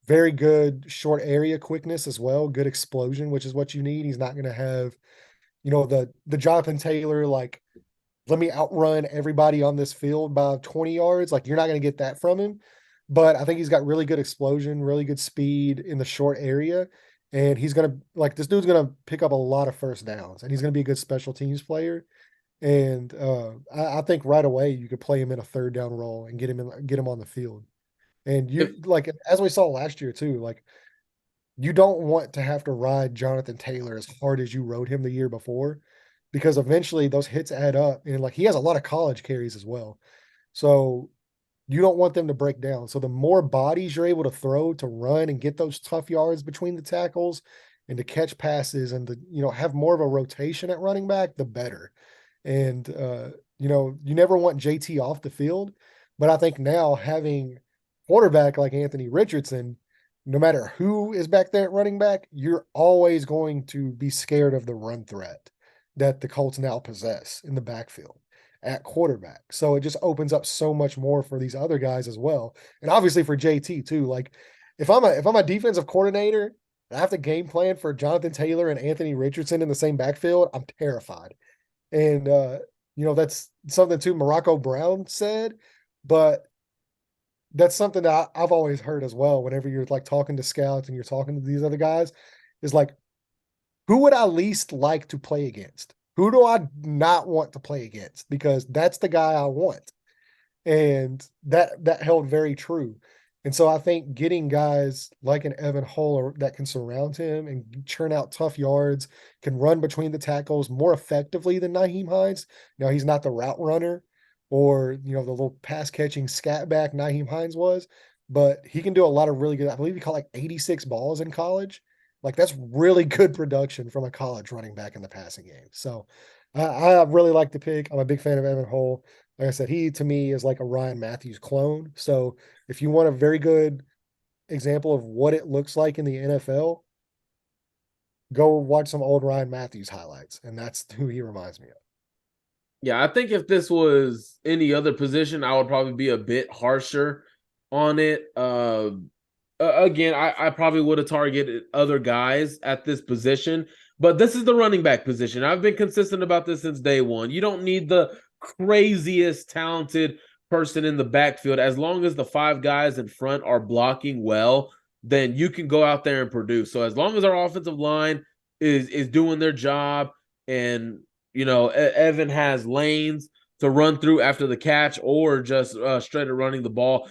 Very good short area quickness as well. Good explosion, which is what you need. He's not going to have, the Jonathan Taylor, like, let me outrun everybody on this field by 20 yards. Like, you're not going to get that from him. But I think he's got really good explosion, really good speed in the short area. And he's going to, like, this dude's going to pick up a lot of first downs, and he's going to be a good special teams player. And I think right away you could play him in a third down role and get him on the field. And like, as we saw last year too, like, you don't want to have to ride Jonathan Taylor as hard as you rode him the year before, because eventually those hits add up, and like he has a lot of college carries as well. So you don't want them to break down. So the more bodies you're able to throw to run and get those tough yards between the tackles and to catch passes and to, have more of a rotation at running back, the better. And you never want JT off the field, but I think now having quarterback like Anthony Richardson, no matter who is back there at running back, you're always going to be scared of the run threat that the Colts now possess in the backfield at quarterback. So it just opens up so much more for these other guys as well. And obviously for JT too. Like if I'm a defensive coordinator, I have to game plan for Jonathan Taylor and Anthony Richardson in the same backfield, I'm terrified. And that's something too Morocco Brown said, but that's something that I've always heard as well. Whenever you're like talking to scouts and you're talking to these other guys, is like, who would I least like to play against? Who do I not want to play against? Because that's the guy I want. And that held very true. And so I think getting guys like an Evan Hull that can surround him and churn out tough yards, can run between the tackles more effectively than Nyheim Hines. Now he's not the route runner or the little pass catching scat back Nyheim Hines was, but he can do a lot of really good. I believe he caught like 86 balls in college. Like that's really good production from a college running back in the passing game. So I really like the pick. I'm a big fan of Evan Hull. Like I said, he to me is like a Ryan Matthews clone. So if you want a very good example of what it looks like in the NFL, go watch some old Ryan Matthews highlights. And that's who he reminds me of. Yeah, I think if this was any other position, I would probably be a bit harsher on it. Again, I probably would have targeted other guys at this position, but this is the running back position. I've been consistent about this since day one. You don't need the craziest talented person in the backfield. As long as the five guys in front are blocking well, then you can go out there and produce. So as long as our offensive line is doing their job and Evan has lanes to run through after the catch or just straight at running the ball,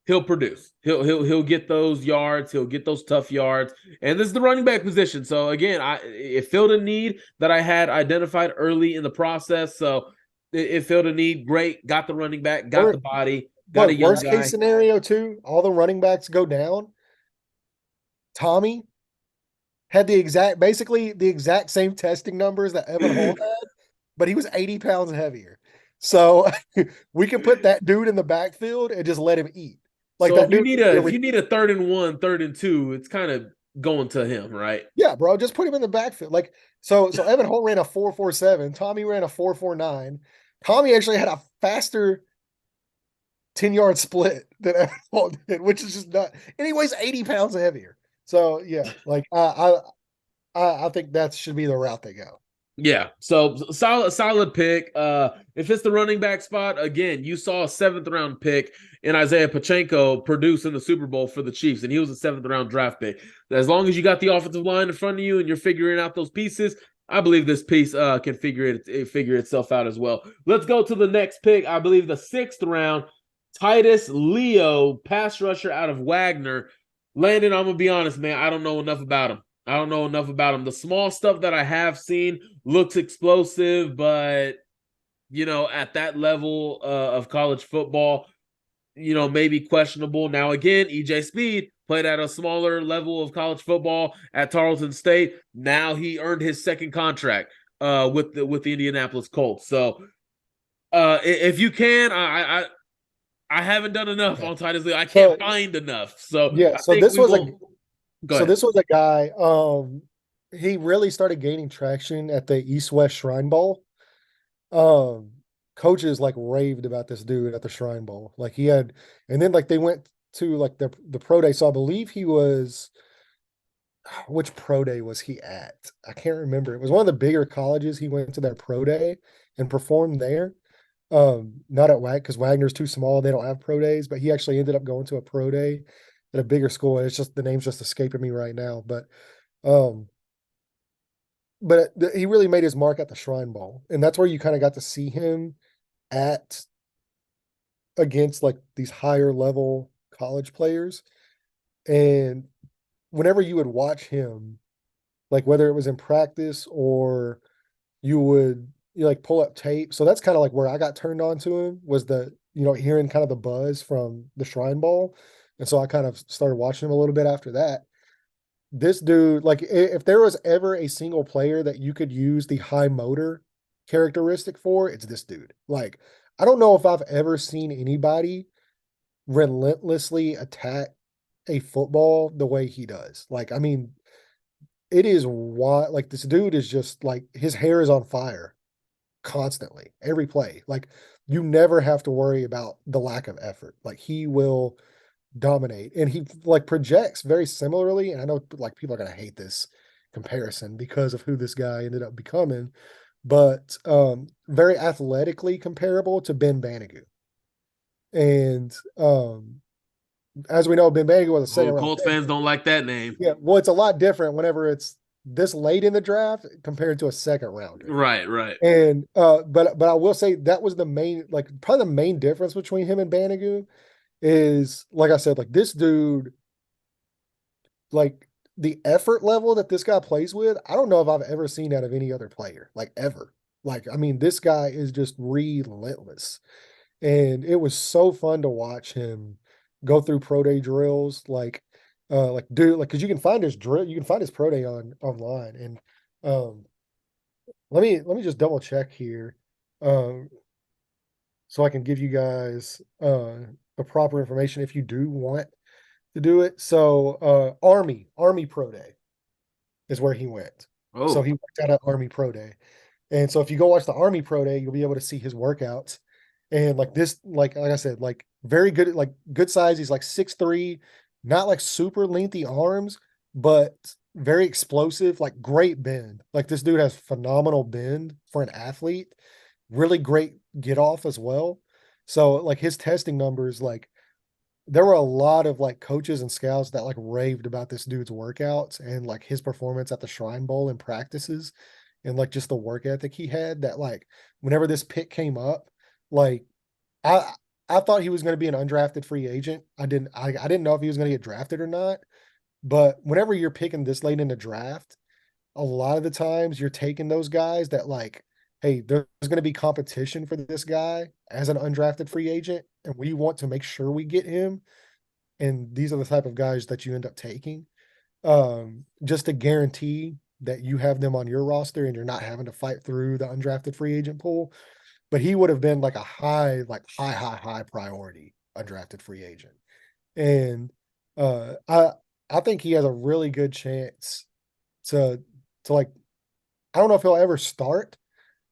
he'll produce. He'll get those yards. He'll get those tough yards. And this is the running back position. So again, it filled a need that I had identified early in the process. So it filled a need. Great. Got the running back. Got the body. Got a young worst guy. case scenario too, all the running backs go down. Tommy had basically the exact same testing numbers that Evan Hull had, but he was 80 pounds heavier. So we can put that dude in the backfield and just let him eat. Like so that if you need a 3rd and 1, 3rd and 2, it's kind of going to him, right? Yeah, bro. Just put him in the backfield. Like so Evan Hull ran a 4.47. Tommy ran a 4.49. Tommy actually had a faster 10-yard split than Evan Hull did, which is just not. And he weighs 80 pounds heavier. So yeah, like I think that should be the route they go. Yeah, so solid pick. If it's the running back spot, again, you saw a 7th round pick in Isaiah Pacheco produce in the Super Bowl for the Chiefs, and he was a 7th round draft pick. As long as you got the offensive line in front of you and you're figuring out those pieces, I believe this piece can figure itself out as well. Let's go to the next pick. I believe the 6th round, Titus Leo, pass rusher out of Wagner. Landon, I'm gonna be honest, man, I don't know enough about him. The small stuff that I have seen looks explosive, but at that level of college football, maybe questionable. Now again, EJ Speed played at a smaller level of college football at Tarleton State. Now he earned his 2nd contract with the Indianapolis Colts. So if you can, I haven't done enough on Titus Leo. I can't find enough. So yeah, I think this was a guy. He really started gaining traction at the East West Shrine Bowl. Coaches like raved about this dude at the Shrine Bowl. Like he had, and then like they went to like the pro day. So I believe he was. Which pro day was he at? I can't remember. It was one of the bigger colleges. He went to their pro day and performed there. Not at because Wagner's too small. They don't have pro days, but he actually ended up going to a pro day at a bigger school. It's just the name's just escaping me right now. But he really made his mark at the Shrine Bowl, and that's where you kind of got to see him against like these higher level college players. And whenever you would watch him, like whether it was in practice or you like pull up tape. So that's kind of like where I got turned on to him was hearing kind of the buzz from the Shrine Bowl. And so I kind of started watching him a little bit after that. This dude, like if there was ever a single player that you could use the high motor characteristic for, it's this dude. Like, I don't know if I've ever seen anybody relentlessly attack a football the way he does. Like, I mean, it is why like this dude is just like his hair is on fire constantly, every play. Like, you never have to worry about the lack of effort. Like, he will dominate, and he like projects very similarly. And I know like people are gonna hate this comparison because of who this guy ended up becoming, but very athletically comparable to Ben Banigou. And as we know, Ben Banigou was a second Oh, round Colts pick. fans don't like that name. Yeah, well, it's a lot different whenever it's this late in the draft compared to a second rounder. Right, right. And but I will say that was the main, like probably the main difference between him and Banigou is, like I said, like this dude, like the effort level that this guy plays with, I don't know if I've ever seen out of any other player, like ever. Like, I mean, this guy is just relentless. And it was so fun to watch him go through pro day drills, like dude, like because you can find his drill, you can find his pro day online. And um let me just double check here. Um so I can give you guys the proper information if you do want to do it. So Army Pro Day is where he went. So Oh, he worked out at Army Pro Day. And so if you go watch the Army Pro Day, you'll be able to see his workouts. And like this, like I said, like very good, like good size. He's like 6'3", not like super lengthy arms, but very explosive, like great bend. Like this dude has phenomenal bend for an athlete, really great get off as well. So like his testing numbers, like there were a lot of like coaches and scouts that like raved about this dude's workouts and like his performance at the Shrine Bowl and practices and like just the work ethic he had, that like whenever this pick came up, like I I thought he was going to be an undrafted free agent. I didn't know if he was going to get drafted or not. But whenever you're picking this late in the draft, a lot of the times you're taking those guys that like, hey, there's going to be competition for this guy as an undrafted free agent, and we want to make sure we get him. And these are the type of guys that you end up taking, just to guarantee that you have them on your roster and you're not having to fight through the undrafted free agent pool. But he would have been like a high priority undrafted free agent. And I think he has a really good chance to like, I don't know if he'll ever start,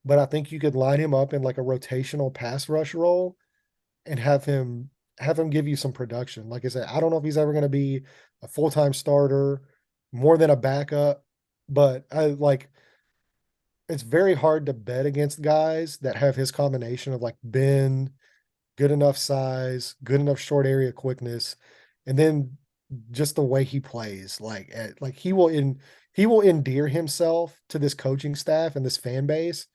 but I think you could line him up in like a rotational pass rush role and have him give you some production. Like I said, I don't know if he's ever going to be a full-time starter, more than a backup, but I like, it's very hard to bet against guys that have his combination of like bend, good enough size, good enough short area quickness, and then just the way he plays. Like he will endear himself to this coaching staff and this fan base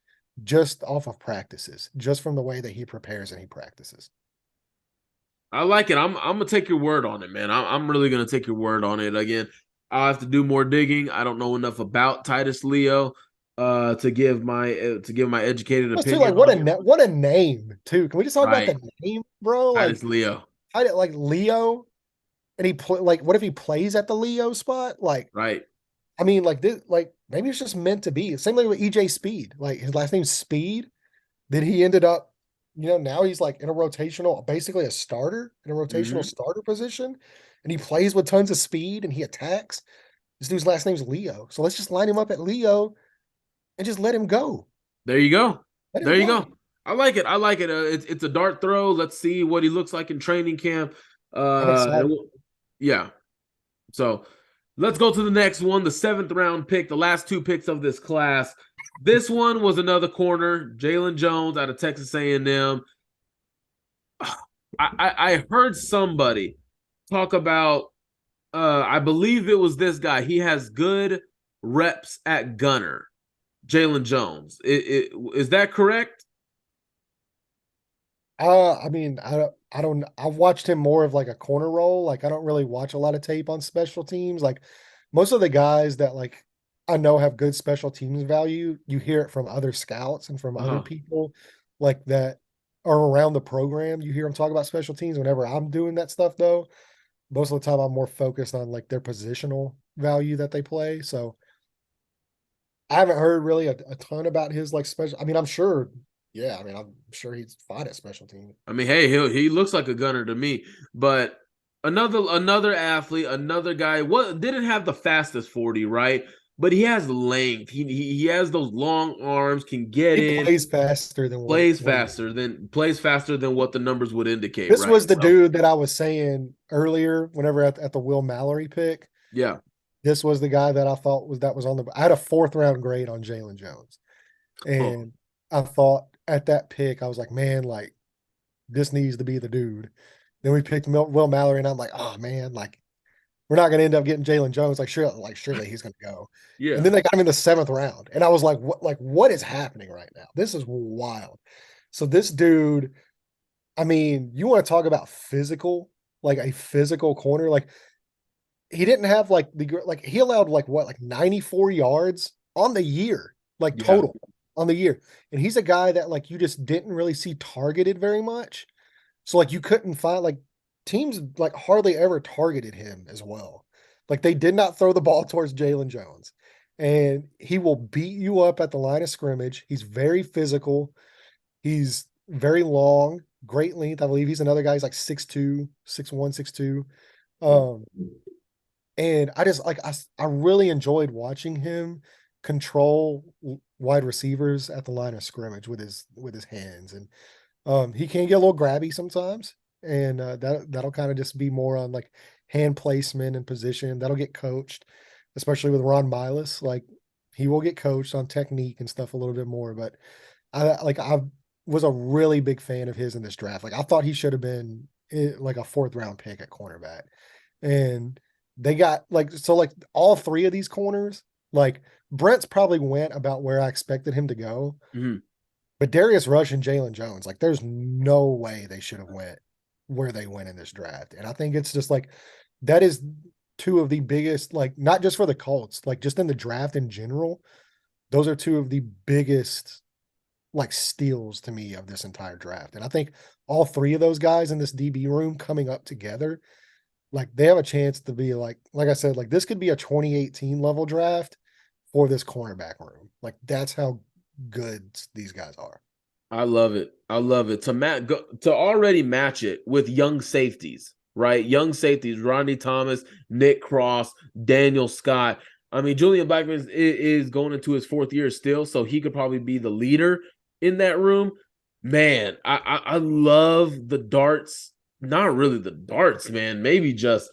just off of practices, just from the way that he prepares and he practices. I like it. I'm gonna take your word on it, man. I'm really gonna take your word on it. Again, I'll have to do more digging. I don't know enough about Titus Leo to give my educated Plus, too, like opinion on him. what a name too. Can we just talk about Right. the name, bro? Like Titus Leo. like Leo, and like what if he plays at the Leo spot? Like, Right. I mean, like this, like maybe it's just meant to be. Same thing with EJ Speed. Like his last name's Speed. Then he ended up, now he's like in a rotational, basically a starter in a rotational Hmm. starter position, and he plays with tons of speed and he attacks. This dude's last name's Leo. So let's just line him up at Leo and just let him go. There you go. Let him There you go. go. I like it. I like it. It's a dart throw. Let's see what he looks like in training camp. I'm excited. Yeah. So let's go to the next one, the seventh round pick, the last two picks of this class. This one was another corner, Jalen Jones out of Texas A&M. I heard somebody talk about, I believe it was this guy. He has good reps at gunner, Jalen Jones. Is that correct? I mean, I've watched him more of like a corner role. Like I don't really watch a lot of tape on special teams. Like most of the guys that like I know have good special teams value. You hear it from other scouts and from other people like that are around the program. You hear them talk about special teams. Whenever I'm doing that stuff, though, most of the time I'm more focused on like their positional value that they play. So I haven't heard really a ton about his like special. I mean, I'm sure. Yeah, I mean, I'm sure he's fine at special teams. I mean, hey, he looks like a gunner to me. But another athlete, another guy, what didn't have the fastest 40, right? But he has length. He has those long arms, can get He in, plays faster than plays what he faster than what the numbers would indicate, This right? was the So, dude that I was saying earlier, whenever at the Will Mallory pick. yeah. This was the guy that I thought was on the. I had a 4th-round grade on Jalen Jones, Oh, and I thought at that pick I was like, man, like this needs to be the dude. Then we picked Will Mallory, and I'm like, oh man, like we're not going to end up getting Jalen Jones. Surely he's going to go. And yeah. then they got him in the 7th round, and I was like, what is happening right now? This is wild. So this dude, I mean, you want to talk about physical, like a physical corner, like he didn't have like he allowed like 94 yards on the year, like Yeah. total on the year. And he's a guy that like you just didn't really see targeted very much. So like you couldn't find like teams like hardly ever targeted him as well. Like they did not throw the ball towards Jalen Jones. And he will beat you up at the line of scrimmage. He's very physical. He's very long, great length. I believe he's another guy. He's like 6'2, 6'1, 6'2. Um, and I just like I really enjoyed watching him control wide receivers at the line of scrimmage with his hands. And he can get a little grabby sometimes, and that'll kind of just be more on like hand placement and position. That'll get coached, especially with Ron Miles. Like he will get coached on technique and stuff a little bit more. But I was a really big fan of his in this draft. Like I thought he should have been like a 4th-round pick at cornerback, and they got like all 3 of these corners. Like Brent's probably went about where I expected him to go. Mhm. But Darius Rush and Jalen Jones, like there's no way they should have went where they went in this draft. And I think it's just like that is 2 of the biggest, like not just for the Colts, like just in the draft in general, those are 2 of the biggest like steals to me of this entire draft. And I think all 3 of those guys in this DB room coming up together, like they have a chance to be like I said, like this could be a 2018 level draft for this cornerback room. Like that's how good these guys are. I love it. I love it. To already match it with young safeties, right? Young safeties, Rodney Thomas, Nick Cross, Daniel Scott. I mean, Julian Blackman is going into his 4th year still, so he could probably be the leader in that room. Man, I love the darts. Not really the darts, man. Maybe just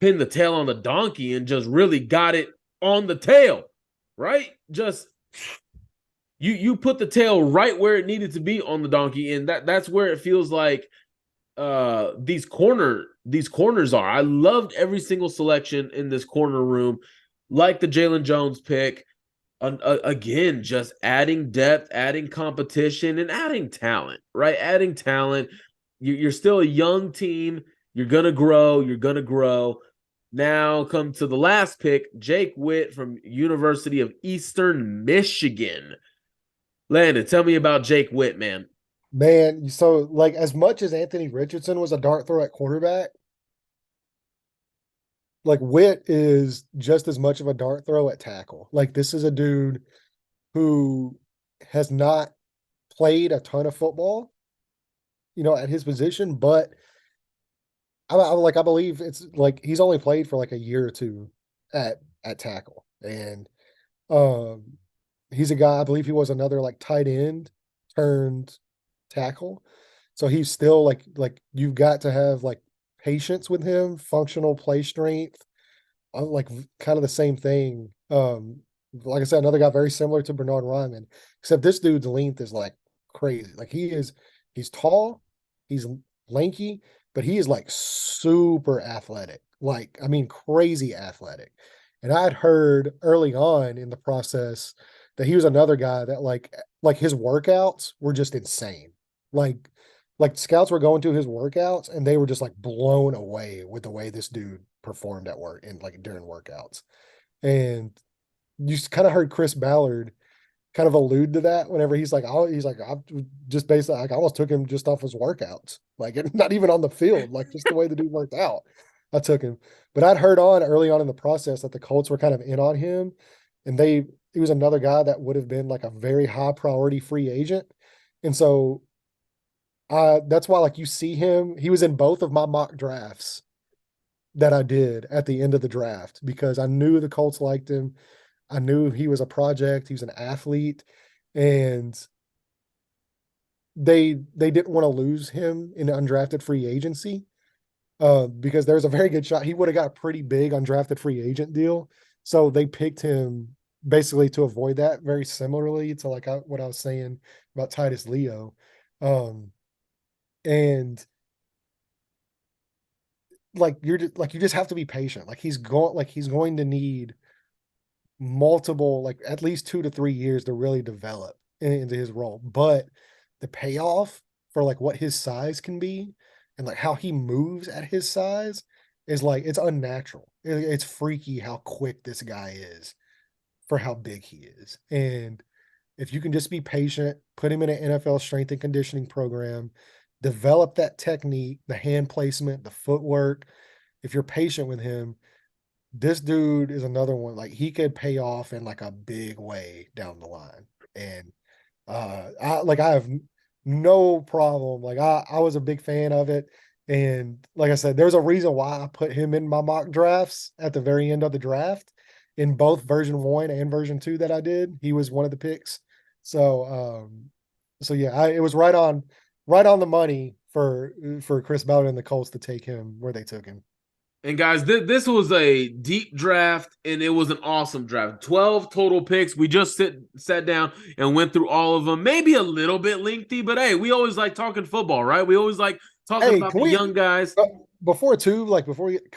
pin the tail on the donkey and just really got it on the tail, right? Just you put the tail right where it needed to be on the donkey, and that's where it feels like these corners are. I loved every single selection in this corner room, like the Jalen Jones pick. Again, just adding depth, adding competition, and adding talent, right? Adding talent. You're still a young team. You're gonna grow. You're gonna grow. Now come to the last pick, Jake Witt from University of Eastern Michigan. Landon, tell me about Jake Witt, man. Man, so like as much as Anthony Richardson was a dart throw at quarterback, like Witt is just as much of a dart throw at tackle. Like this is a dude who has not played a ton of football, at his position, but I believe it's like he's only played for like a year or 2 at tackle. And um he's a guy, I believe he was another like tight end turned tackle. So he's still like you've got to have like patience with him, functional play strength, like kind of the same thing. Like I said, another guy very similar to Bernard Ryman, except this dude's length is like crazy. Like he's tall, he's lanky, but he is like super athletic. Like, I mean, crazy athletic. And I'd heard early on in the process that he was another guy that like his workouts were just insane. Like like scouts were going to his workouts and they were just like blown away with the way this dude performed at work and like during workouts. And you kind of heard Chris Ballard kind of allude to that whenever he's like, I just basically like I almost took him just off his workouts, like not even on the field, like just the way the dude worked out. I took him, but I'd heard on early on in the process that the Colts were kind of in on him, and he was another guy that would have been like a very high priority free agent, and so that's why like you see him, he was in both of my mock drafts that I did at the end of the draft because I knew the Colts liked him. I knew he was a project, he was an athlete, and they didn't want to lose him in undrafted free agency because there's a very good shot he would have got a pretty big undrafted free agent deal. So they picked him basically to avoid that, very similarly to like what I was saying about Titus Leo. And like you just have to be patient. Like he's going to need multiple, like at least 2 to 3 years to really develop into his role. But the payoff for like what his size can be and like how he moves at his size is like it's unnatural. It's freaky how quick this guy is for how big he is. And if you can just be patient, put him in an NFL strength and conditioning program, develop that technique, the hand placement, the footwork. If you're patient with him, this dude is another one. Like he could pay off in like a big way down the line. And I have no problem. Like I was a big fan of it. And like I said, there's a reason why I put him in my mock drafts at the very end of the draft in both version 1 and version 2 that I did. He was one of the picks. So yeah, it was right on the money for Chris Ballard and the Colts to take him where they took him. And guys, this was a deep draft, and it was an awesome draft. 12 total picks. We just sat down and went through all of them. Maybe a little bit lengthy, but hey, we always like talking football, right? We always like talking about the young guys. Can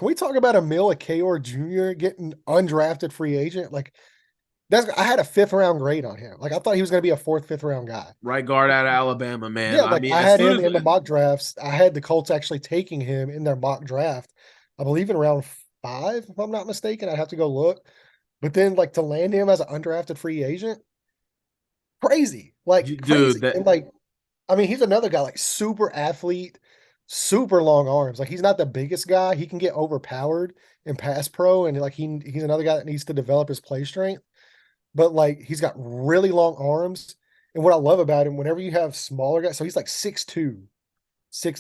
we talk about Emil Akeor Jr. getting undrafted free agent? Like I had a 5th round grade on him. Like I thought he was going to be a 4th, 5th round guy. Right guard out of Alabama, man. Yeah, like I had him in the mock drafts. I had the Colts actually taking him in their mock draft. I believe in round 5, if I'm not mistaken. I'd have to go look. But then like to land him as an undrafted free agent, crazy. Like crazy. And like, I mean, he's another guy, like super athlete, super long arms. Like he's not the biggest guy. He can get overpowered in pass pro, and like he's another guy that needs to develop his play strength. But like he's got really long arms. And what I love about him, whenever you have smaller guys, so he's like 6'2",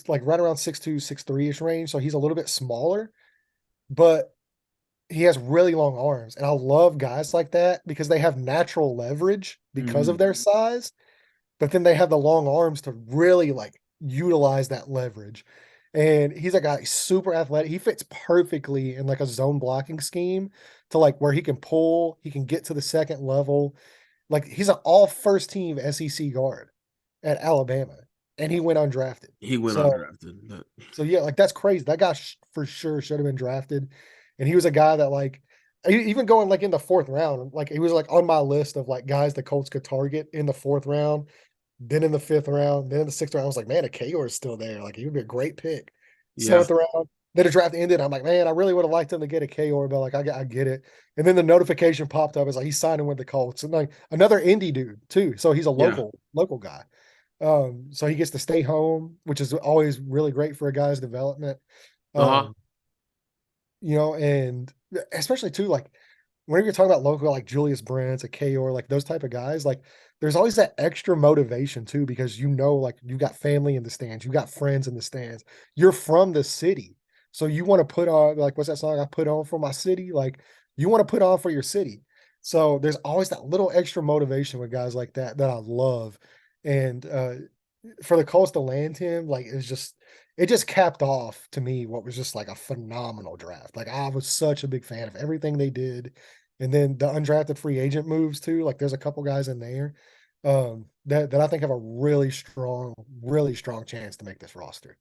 like right around 6'2", 6'3" range. So he's a little bit smaller, but he has really long arms. And I love guys like that because they have natural leverage because of their size, but then they have the long arms to really like utilize that leverage. And he's a guy super athletic. He fits perfectly in like a zone blocking scheme to like where he can pull, he can get to the second level. Like he's an all first team SEC guard at Alabama, and he went undrafted. Undrafted. So yeah, like that's crazy. That guy for sure should have been drafted. And he was a guy that like, even going like in the 4th round, like he was like on my list of like guys the Colts could target in the 4th round, then in the 5th round, then in the 6th round. I was like, man, Akeor is still there. Like he would be a great pick. Yeah. 7th round, then the draft ended. I'm like, man, I really would have liked him to get Akeor, but like I get it. And then the notification popped up. It's like he's signing with the Colts, and like another indie dude too. So he's a local guy. So he gets to stay home, which is always really great for a guy's development. You know, and especially too, like whenever you're talking about local, like Julius Brents, a Kayor, like those type of guys, like there's always that extra motivation too, because you know, like you got family in the stands, you got friends in the stands, you're from the city. So you want to put on, like, what's that song I put on for my city? Like you want to put on for your city. So there's always that little extra motivation with guys like that I love. And for the Colts to land him, like it just capped off to me what was just like a phenomenal draft. Like I was such a big fan of everything they did. And then the undrafted free agent moves too. Like there's a couple guys in there that I think have a really strong chance to make this roster.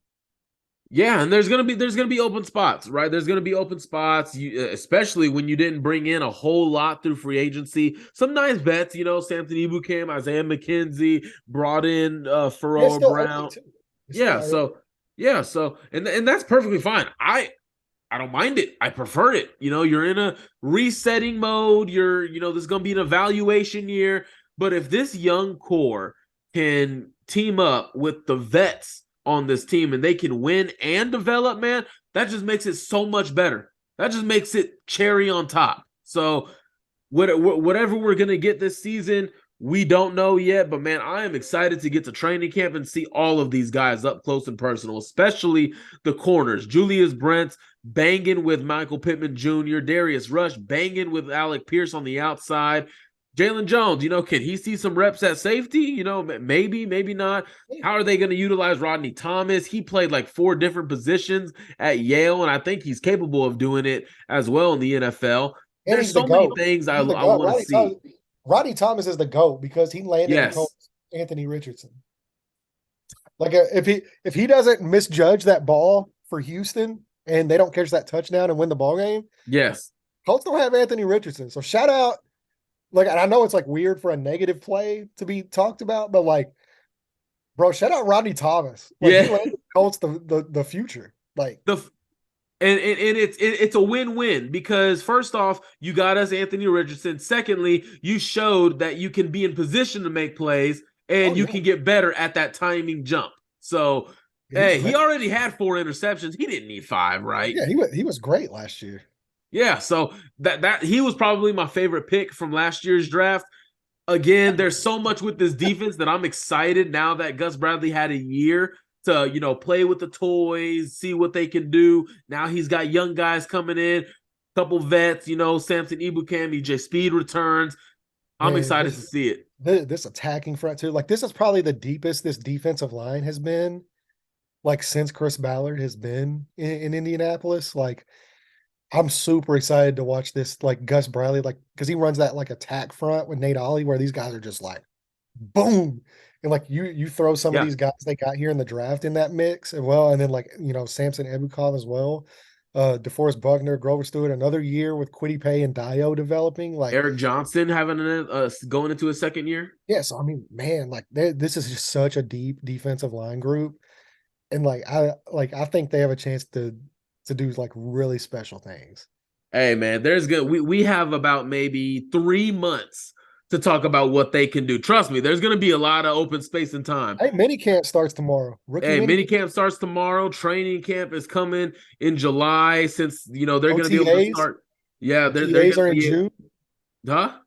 Yeah, and there's gonna be open spots, right? There's gonna be open spots, especially when you didn't bring in a whole lot through free agency. Some nice bets, you know, Samson Ebukam, Isaiah McKenzie, brought in Pharoah Brown. And that's perfectly fine. I I don't mind it. I prefer it. You're in a resetting mode. This is going to be an evaluation year. But if this young core can team up with the vets on this team and they can win and develop, man, that just makes it so much better. That just makes it cherry on top. So whatever we're going to get this season, we don't know yet, but man, I am excited to get to training camp and see all of these guys up close and personal, especially the corners. Julius Brents banging with Michael Pittman Jr., Darius Rush banging with Alec Pierce on the outside. Jalen Jones, can he see some reps at safety? Maybe, maybe not. How are they going to utilize Rodney Thomas? He played like 4 different positions at Yale, and I think he's capable of doing it as well in the NFL. And There's so many things I want to see. Rodney Thomas is the GOAT because he landed in Colts Anthony Richardson. Like if he doesn't misjudge that ball for Houston and they don't catch that touchdown and win the ball game, yes, Colts don't have Anthony Richardson. So shout out. Like, and I know it's like weird for a negative play to be talked about, but like, bro, shout out Rodney Thomas. Like, he landed Colts the future. Like And it's a win-win because first off, you got us Anthony Richardson. Secondly, you showed that you can be in position to make plays and you can get better at that timing jump. So, he already had 4 interceptions. He didn't need 5, right? Yeah, he was great last year. Yeah, so that he was probably my favorite pick from last year's draft. Again, there's so much with this defense that I'm excited now that Gus Bradley had a year to, play with the toys, see what they can do. Now he's got young guys coming in, couple vets, Samson Ebukam, EJ Speed returns. I'm excited to see it. This attacking front too. Like, this is probably the deepest this defensive line has been, like, since Chris Ballard has been in Indianapolis. Like, I'm super excited to watch this, like, Gus Bradley, like, because he runs that, like, attack front with Nate Ollie where these guys are just like, boom. And, like, you throw some of these guys they got here in the draft in that mix as well. And then, like, Samson Ebukam as well. DeForest Buckner, Grover Stewart, another year with Kwity Paye and Dio developing. Like Eric Johnson having going into his second year. Yeah, so I mean, man, like this is just such a deep defensive line group. And I think they have a chance to do like really special things. Hey man, we have about maybe 3 months to talk about what they can do. Trust me, there's going to be a lot of open space and time. Hey, minicamp starts tomorrow. Minicamp starts tomorrow. Training camp is coming in July since, they're going to be able to start. Yeah, OTAs are in June. Huh?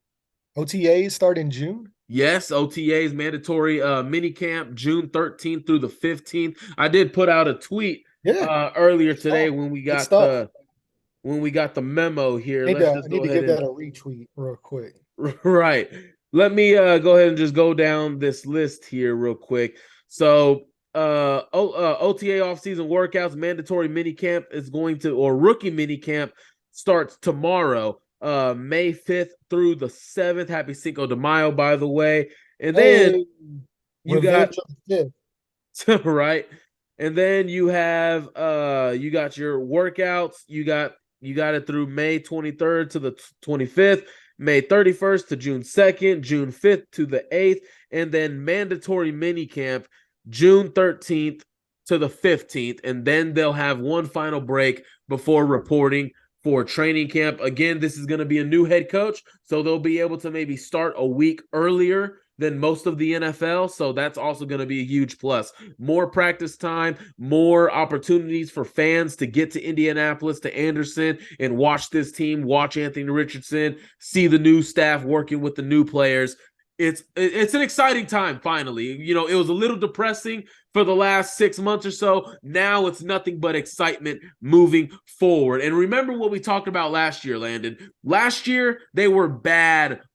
OTAs start in June? Yes, OTAs, mandatory minicamp, June 13th through the 15th. I did put out a tweet earlier today when we got the memo here. I need to give that a retweet real quick. Right. Let me go ahead and just go down this list here real quick. So OTA offseason workouts, mandatory minicamp is rookie minicamp starts tomorrow, May 5th through the 7th. Happy Cinco de Mayo, by the way. And then you got right. And then you have you got your workouts. You got it through May 23rd to the 25th. May 31st to June 2nd, June 5th to the 8th, and then mandatory minicamp June 13th to the 15th, and then they'll have one final break before reporting for training camp. Again, this is going to be a new head coach, so they'll be able to maybe start a week earlier than most of the NFL, so that's also going to be a huge plus. More practice time, more opportunities for fans to get to Indianapolis, to Anderson, and watch this team, watch Anthony Richardson, see the new staff working with the new players. It's an exciting time, finally. It was a little depressing for the last 6 months or so. Now it's nothing but excitement moving forward. And remember what we talked about last year, Landon. Last year, they were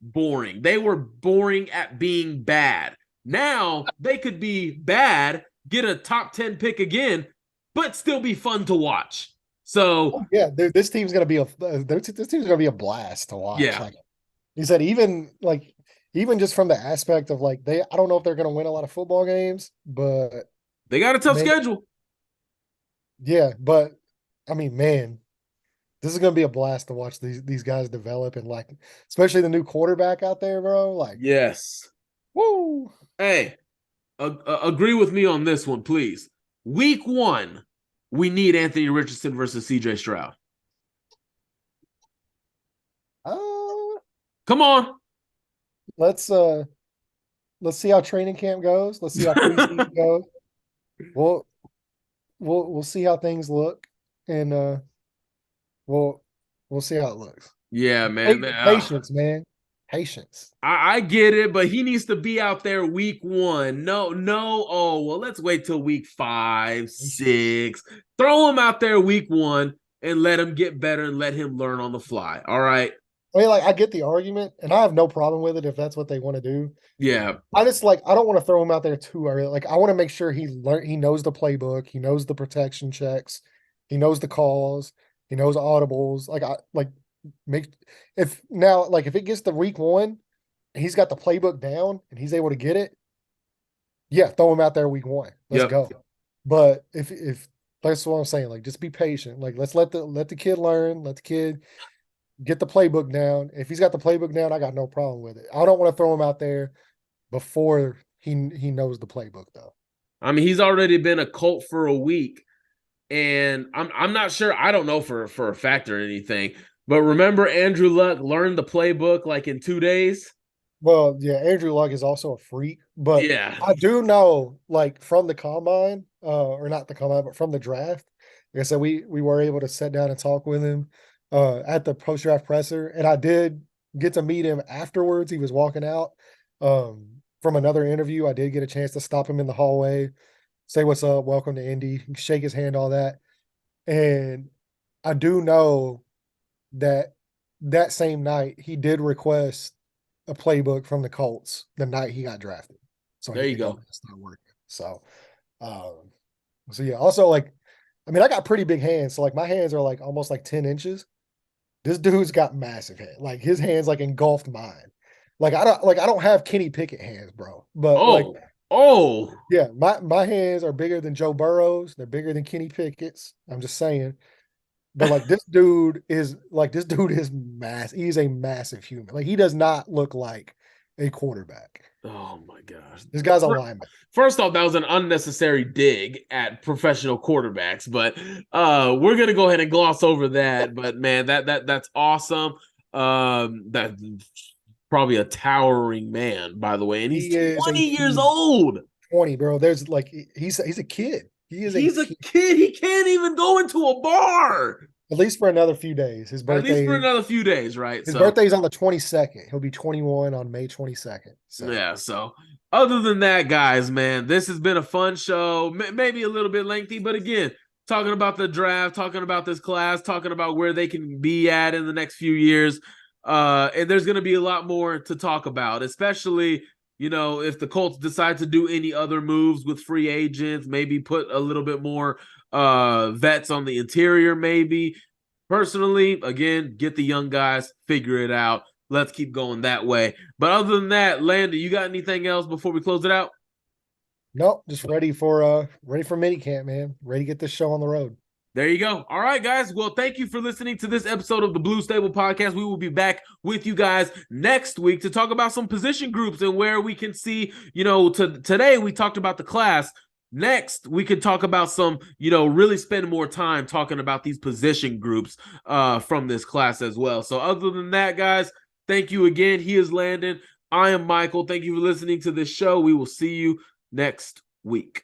boring. They were boring at being bad. Now they could be bad, get a top 10 pick again, but still be fun to watch. So this team's gonna be a blast to watch. Yeah, like you said, even just from the aspect of I don't know if they're going to win a lot of football games, but they got a tough schedule. Yeah, but I mean, man, this is going to be a blast to watch these guys develop, and especially the new quarterback out there, bro. Yes. Woo. Hey, agree with me on this one, please. Week 1, we need Anthony Richardson versus CJ Stroud. Come on. Let's see how training camp goes. Let's see how preseason goes. We'll we'll see how things look, and we'll see how it looks. Yeah, man. Patience, man. Patience. I get it, but he needs to be out there week 1. No. Oh, well, let's wait till week 5, 6. Throw him out there week 1 and let him get better and let him learn on the fly. All right. I mean, like, I get the argument, and I have no problem with it if that's what they want to do. Yeah. I just I don't want to throw him out there too early. Like, I want to make sure he knows the playbook, he knows the protection checks, he knows the calls, he knows audibles. If it gets to week 1, and he's got the playbook down and he's able to get it, yeah, throw him out there week 1. Let's go. But if that's what I'm saying, like, just be patient. Like, let's let the kid learn, let the kid get the playbook down. If he's got the playbook down, I got no problem with it. I don't want to throw him out there before he knows the playbook, though. I mean, he's already been a Colt for a week, and I'm not sure. I don't know for a fact or anything, but remember Andrew Luck learned the playbook like in 2 days. Well, yeah, Andrew Luck is also a freak, but Yeah, I do know, like, from the combine, or not the combine, but from the draft. Like I said, we were able to sit down and talk with him at the post-draft presser, and I did get to meet him afterwards. He was walking out from another interview. I did get a chance to stop him in the hallway, say what's up, welcome to Indy, shake his hand, all that. And I do know that same night he did request a playbook from the Colts the night he got drafted. So there you go. That's not working. So, yeah. Also, like, I mean, I got pretty big hands. So, like, my hands are like almost like 10 inches. This dude's got massive hands. Like, his hands like engulfed mine. Like, I don't have Kenny Pickett hands, bro. But yeah, my hands are bigger than Joe Burrow's. They're bigger than Kenny Pickett's. I'm just saying. But like, this dude is massive. He's a massive human. Like, he does not look like a quarterback. Oh my gosh. This guy's a linebacker. First off, that was an unnecessary dig at professional quarterbacks, but we're gonna go ahead and gloss over that. But man, that's awesome. That's probably a towering man, by the way, and he's 20 years old. 20, bro. There's like he's a kid. He's a kid. He can't even go into a bar. At least for another few days. His birthday. At least for another few days, right? His birthday's on the 22nd. He'll be 21 on May 22nd. So. Yeah. So other than that, guys, man, this has been a fun show. Maybe a little bit lengthy, but again, talking about the draft, talking about this class, talking about where they can be at in the next few years. And there's going to be a lot more to talk about, especially, you know, if the Colts decide to do any other moves with free agents, maybe put a little bit more vets on the interior, maybe. Personally, again, get the young guys, figure it out. Let's keep going that way. But other than that, Landon, you got anything else before we close it out? Nope, just ready for minicamp, man. Ready to get this show on the road. There you go. All right, guys. Well, thank you for listening to this episode of the Blue Stable Podcast. We will be back with you guys next week to talk about some position groups and where we can see, you know, today we talked about the class. Next, we could talk about some, you know, really spend more time talking about these position groups from this class as well. So other than that, guys, thank you again. He is Landon. I am Michael. Thank you for listening to this show. We will see you next week.